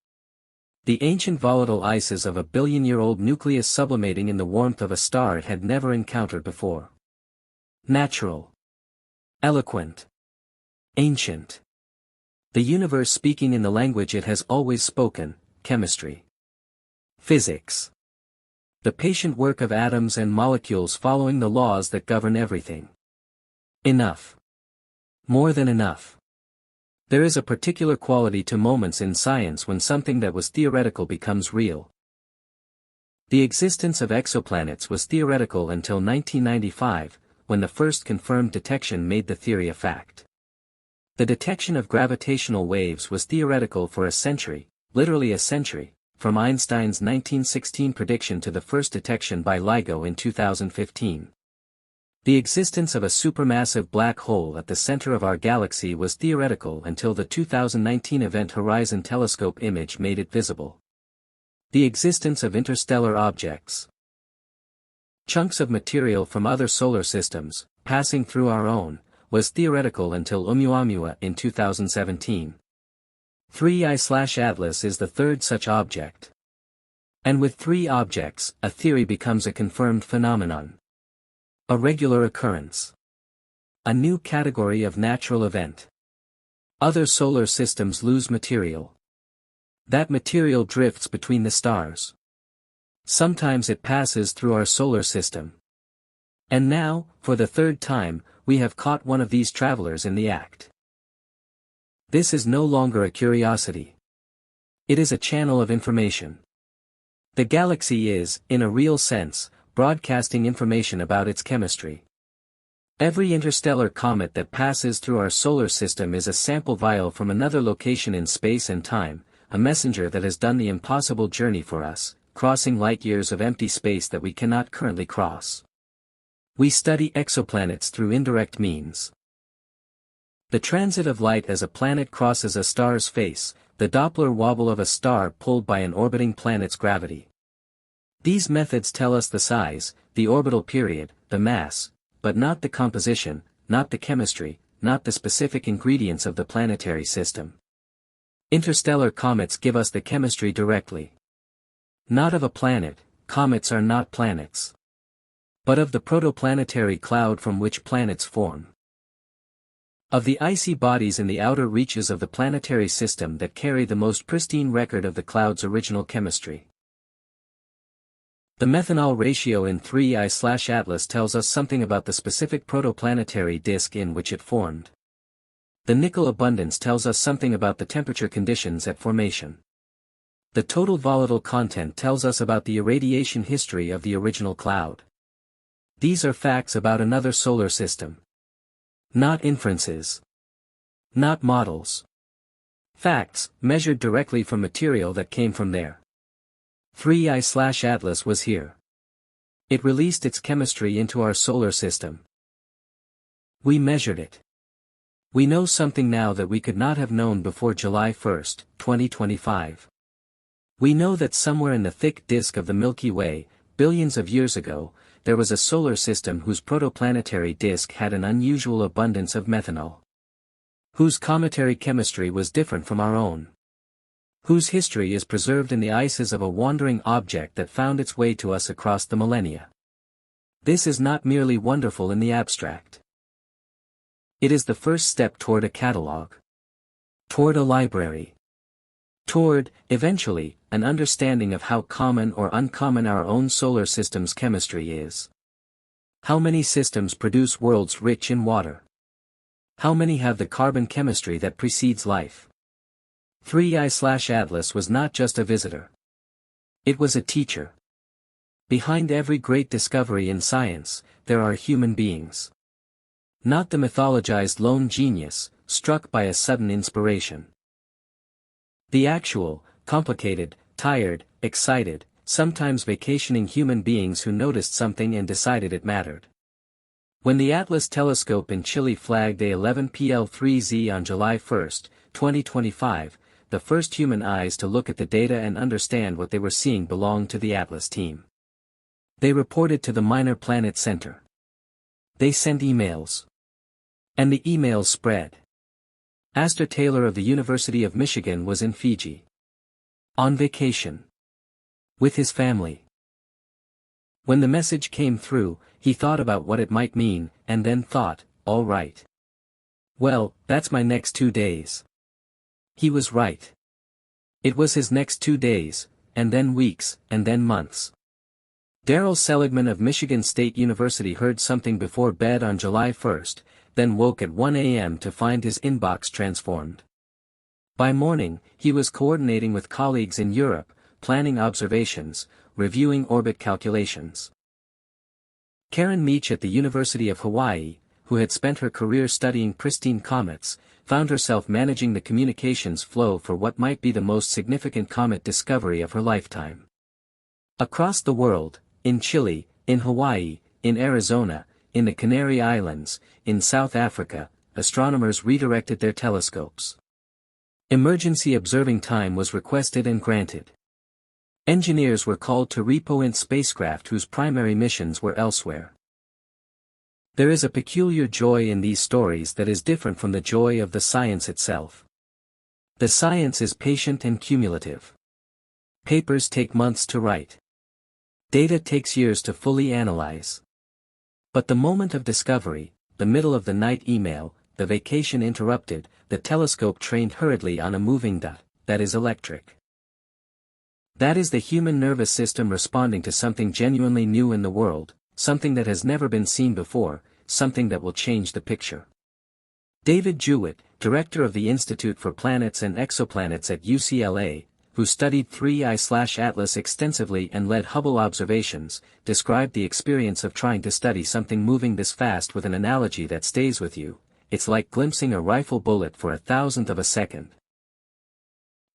The ancient volatile ices of a billion-year-old nucleus sublimating in the warmth of a star it had never encountered before. Natural. Eloquent. Ancient. The universe speaking in the language it has always spoken, chemistry. Physics. The patient work of atoms and molecules following the laws that govern everything. Enough. More than enough. There is a particular quality to moments in science when something that was theoretical becomes real. The existence of exoplanets was theoretical until 1995, when the first confirmed detection made the theory a fact. The detection of gravitational waves was theoretical for a century, literally a century, from Einstein's 1916 prediction to the first detection by LIGO in 2015. The existence of a supermassive black hole at the center of our galaxy was theoretical until the 2019 Event Horizon Telescope image made it visible. The existence of interstellar objects. Chunks of material from other solar systems, passing through our own, was theoretical until Oumuamua in 2017. 3I/Atlas is the third such object. And with three objects, a theory becomes a confirmed phenomenon. A regular occurrence. A new category of natural event. Other solar systems lose material. That material drifts between the stars. Sometimes it passes through our solar system. And now, for the third time, we have caught one of these travelers in the act. This is no longer a curiosity. It is a channel of information. The galaxy is, in a real sense, broadcasting information about its chemistry. Every interstellar comet that passes through our solar system is a sample vial from another location in space and time, a messenger that has done the impossible journey for us, crossing light years of empty space that we cannot currently cross. We study exoplanets through indirect means. The transit of light as a planet crosses a star's face, the Doppler wobble of a star pulled by an orbiting planet's gravity. These methods tell us the size, the orbital period, the mass, but not the composition, not the chemistry, not the specific ingredients of the planetary system. Interstellar comets give us the chemistry directly. Not of a planet, comets are not planets. But of the protoplanetary cloud from which planets form. Of the icy bodies in the outer reaches of the planetary system that carry the most pristine record of the cloud's original chemistry. The methanol ratio in 3I/Atlas tells us something about the specific protoplanetary disk in which it formed. The nickel abundance tells us something about the temperature conditions at formation. The total volatile content tells us about the irradiation history of the original cloud. These are facts about another solar system. Not inferences. Not models. Facts, measured directly from material that came from there. 3I/Atlas was here. It released its chemistry into our solar system. We measured it. We know something now that we could not have known before July 1, 2025. We know that somewhere in the thick disk of the Milky Way, billions of years ago, there was a solar system whose protoplanetary disk had an unusual abundance of methanol. Whose cometary chemistry was different from our own. Whose history is preserved in the ices of a wandering object that found its way to us across the millennia. This is not merely wonderful in the abstract. It is the first step toward a catalogue. Toward a library. Toward, eventually, an understanding of how common or uncommon our own solar system's chemistry is. How many systems produce worlds rich in water? How many have the carbon chemistry that precedes life? 3I/Atlas was not just a visitor. It was a teacher. Behind every great discovery in science, there are human beings. Not the mythologized lone genius, struck by a sudden inspiration. The actual, complicated, tired, excited, sometimes vacationing human beings who noticed something and decided it mattered. When the Atlas telescope in Chile flagged A11PL3Z on July 1, 2025, the first human eyes to look at the data and understand what they were seeing belonged to the Atlas team. They reported to the Minor Planet Center. They sent emails. And the emails spread. Astor Taylor of the University of Michigan was in Fiji. On vacation. With his family. When the message came through, he thought about what it might mean, and then thought, all right. Well, that's my next 2 days. He was right. It was his next 2 days, and then weeks, and then months. Darrell Seligman of Michigan State University heard something before bed on July 1, then woke at 1 a.m. to find his inbox transformed. By morning, he was coordinating with colleagues in Europe, planning observations, reviewing orbit calculations. Karen Meach at the University of Hawaii, who had spent her career studying pristine comets, found herself managing the communications flow for what might be the most significant comet discovery of her lifetime. Across the world, in Chile, in Hawaii, in Arizona, in the Canary Islands, in South Africa, astronomers redirected their telescopes. Emergency observing time was requested and granted. Engineers were called to repoint spacecraft whose primary missions were elsewhere. There is a peculiar joy in these stories that is different from the joy of the science itself. The science is patient and cumulative. Papers take months to write. Data takes years to fully analyze. But the moment of discovery, the middle of the night email, the vacation interrupted, the telescope trained hurriedly on a moving dot, that is electric. That is the human nervous system responding to something genuinely new in the world, something that has never been seen before, something that will change the picture. David Jewett, director of the Institute for Planets and Exoplanets at UCLA, who studied 3I/Atlas extensively and led Hubble observations, described the experience of trying to study something moving this fast with an analogy that stays with you. It's like glimpsing a rifle bullet for 1,000th of a second.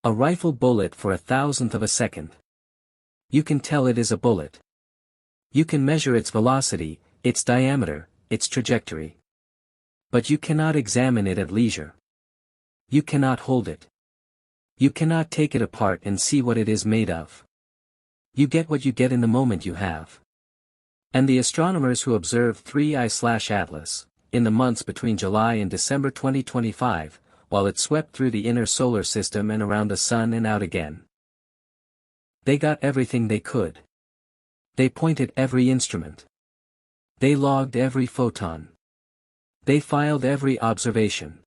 A rifle bullet for 1,000th of a second. You can tell it is a bullet. You can measure its velocity, its diameter, its trajectory. But you cannot examine it at leisure. You cannot hold it. You cannot take it apart and see what it is made of. You get what you get in the moment you have. And the astronomers who observed 3I/Atlas, in the months between July and December 2025, while it swept through the inner solar system and around the sun and out again. They got everything they could. They pointed every instrument. They logged every photon. They filed every observation.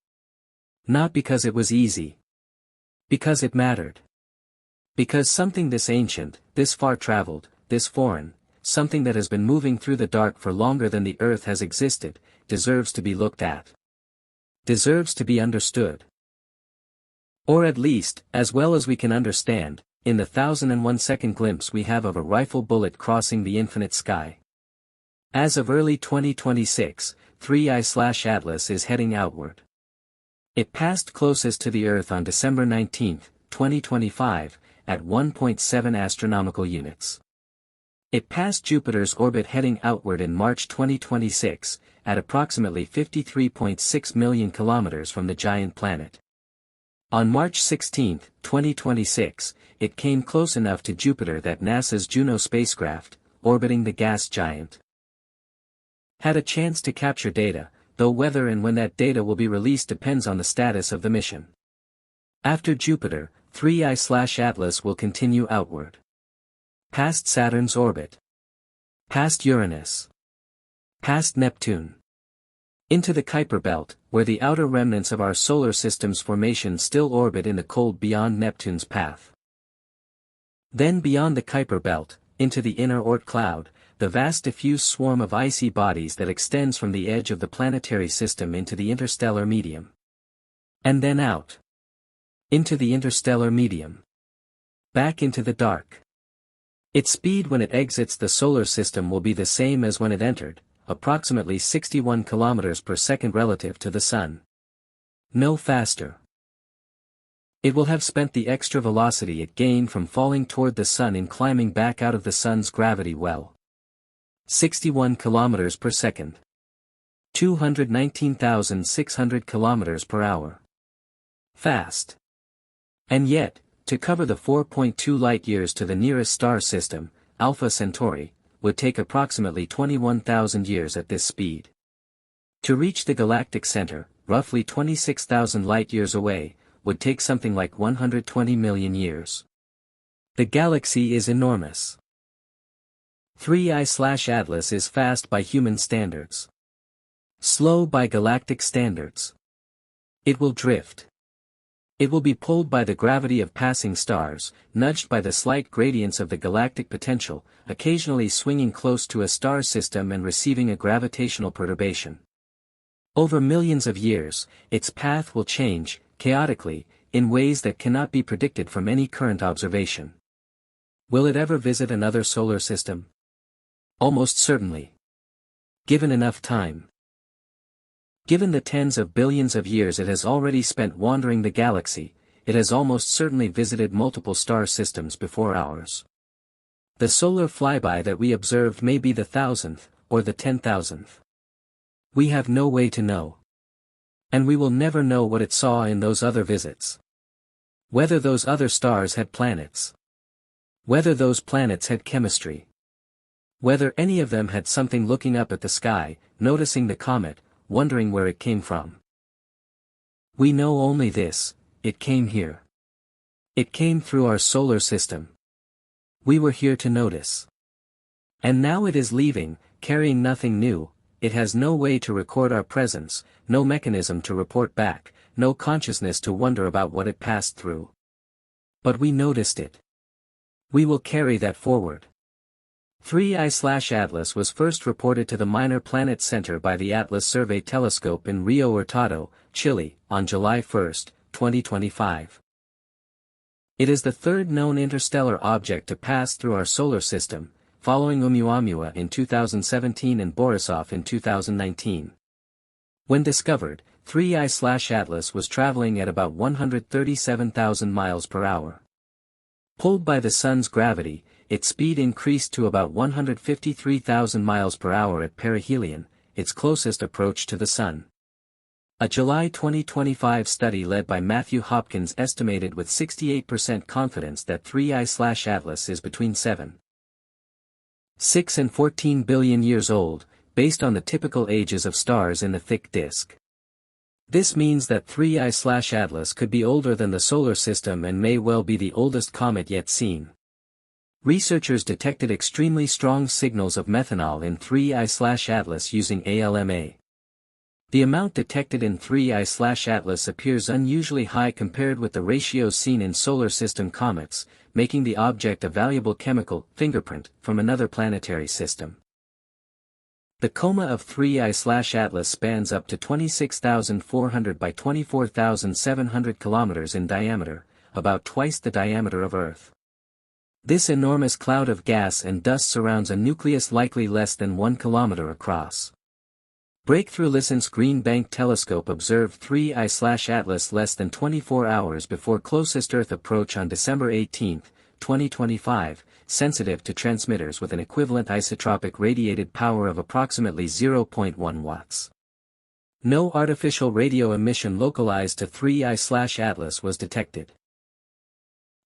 Not because it was easy. Because it mattered. Because something this ancient, this far-traveled, this foreign, something that has been moving through the dark for longer than the Earth has existed, deserves to be looked at. Deserves to be understood. Or at least, as well as we can understand, in the 1001-second glimpse we have of a rifle bullet crossing the infinite sky. As of early 2026, 3I/Atlas is heading outward. It passed closest to the Earth on December 19, 2025, at 1.7 astronomical units. It passed Jupiter's orbit heading outward in March 2026, at approximately 53.6 million kilometers from the giant planet. On March 16, 2026, it came close enough to Jupiter that NASA's Juno spacecraft, orbiting the gas giant, had a chance to capture data, though whether and when that data will be released depends on the status of the mission. After Jupiter, 3I/Atlas will continue outward. Past Saturn's orbit. Past Uranus. Past Neptune. Into the Kuiper belt, where the outer remnants of our solar system's formation still orbit in the cold beyond Neptune's path. Then beyond the Kuiper belt, into the inner Oort cloud, the vast diffuse swarm of icy bodies that extends from the edge of the planetary system into the interstellar medium. And then out. Into the interstellar medium. Back into the dark. Its speed when it exits the solar system will be the same as when it entered, approximately 61 kilometers per second relative to the Sun. No faster. It will have spent the extra velocity it gained from falling toward the Sun in climbing back out of the Sun's gravity well. 61 kilometers per second. 219,600 kilometers per hour. Fast. And yet, to cover the 4.2 light-years to the nearest star system, Alpha Centauri, would take approximately 21,000 years at this speed. To reach the galactic center, roughly 26,000 light-years away, would take something like 120 million years. The galaxy is enormous. 3I/Atlas is fast by human standards. Slow by galactic standards. It will drift. It will be pulled by the gravity of passing stars, nudged by the slight gradients of the galactic potential, occasionally swinging close to a star system and receiving a gravitational perturbation. Over millions of years, its path will change, chaotically, in ways that cannot be predicted from any current observation. Will it ever visit another solar system? Almost certainly. Given enough time. Given the tens of billions of years it has already spent wandering the galaxy, it has almost certainly visited multiple star systems before ours. The solar flyby that we observed may be the 1,000th, or the 10,000th. We have no way to know. And we will never know what it saw in those other visits. Whether those other stars had planets. Whether those planets had chemistry. Whether any of them had something looking up at the sky, noticing the comet, wondering where it came from. We know only this: it came here. It came through our solar system. We were here to notice. And now it is leaving, carrying nothing new. It has no way to record our presence, no mechanism to report back, no consciousness to wonder about what it passed through. But we noticed it. We will carry that forward. 3I/Atlas was first reported to the Minor Planet Center by the Atlas Survey Telescope in Rio Hurtado, Chile, on July 1, 2025. It is the third known interstellar object to pass through our solar system, following Oumuamua in 2017 and Borisov in 2019. When discovered, 3I/Atlas was traveling at about 137,000 miles per hour. Pulled by the Sun's gravity, its speed increased to about 153,000 miles per hour at perihelion, its closest approach to the Sun. A July 2025 study led by Matthew Hopkins estimated with 68% confidence that 3I/Atlas is between 7.6 and 14 billion years old, based on the typical ages of stars in the thick disk. This means that 3I/Atlas could be older than the solar system and may well be the oldest comet yet seen. Researchers detected extremely strong signals of methanol in 3I/Atlas using ALMA. The amount detected in 3I/Atlas appears unusually high compared with the ratios seen in solar system comets, making the object a valuable chemical fingerprint from another planetary system. The coma of 3I/Atlas spans up to 26,400 by 24,700 kilometers in diameter, about twice the diameter of Earth. This enormous cloud of gas and dust surrounds a nucleus likely less than 1 kilometer across. Breakthrough Listen's Green Bank telescope observed 3I/Atlas less than 24 hours before closest Earth approach on December 18, 2025, sensitive to transmitters with an equivalent isotropic radiated power of approximately 0.1 watts. No artificial radio emission localized to 3I/Atlas was detected.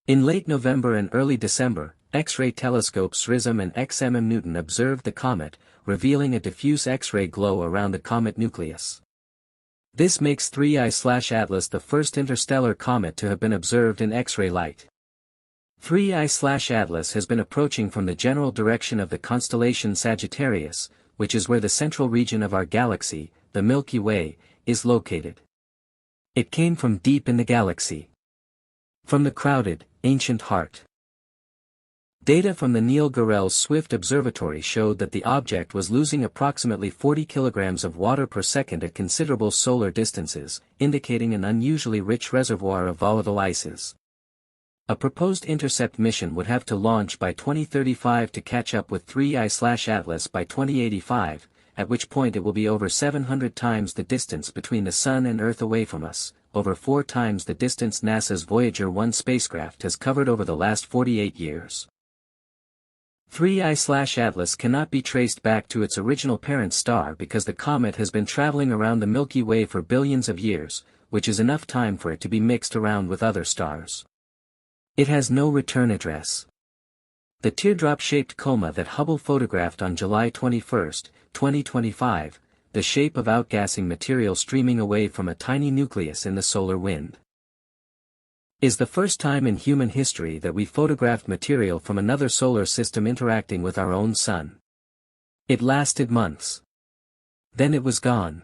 In late November and early December, X-ray telescopes XRISM and XMM Newton observed the comet, revealing a diffuse X-ray glow around the comet nucleus. This makes 3I/Atlas the first interstellar comet to have been observed in X-ray light. 3I/Atlas has been approaching from the general direction of the constellation Sagittarius, which is where the central region of our galaxy, the Milky Way, is located. It came from deep in the galaxy. From the crowded, ancient heart. Data from the Neil Gehrels Swift Observatory showed that the object was losing approximately 40 kilograms of water per second at considerable solar distances, indicating an unusually rich reservoir of volatile ices. A proposed intercept mission would have to launch by 2035 to catch up with 3I/Atlas by 2085, at which point it will be over 700 times the distance between the Sun and Earth away from us, over 4 times the distance NASA's Voyager 1 spacecraft has covered over the last 48 years. 3I/Atlas cannot be traced back to its original parent star because the comet has been traveling around the Milky Way for billions of years, which is enough time for it to be mixed around with other stars. It has no return address. The teardrop-shaped coma that Hubble photographed on July 21, 2025, the shape of outgassing material streaming away from a tiny nucleus in the solar wind, is the first time in human history that we photographed material from another solar system interacting with our own sun. It lasted months. Then it was gone.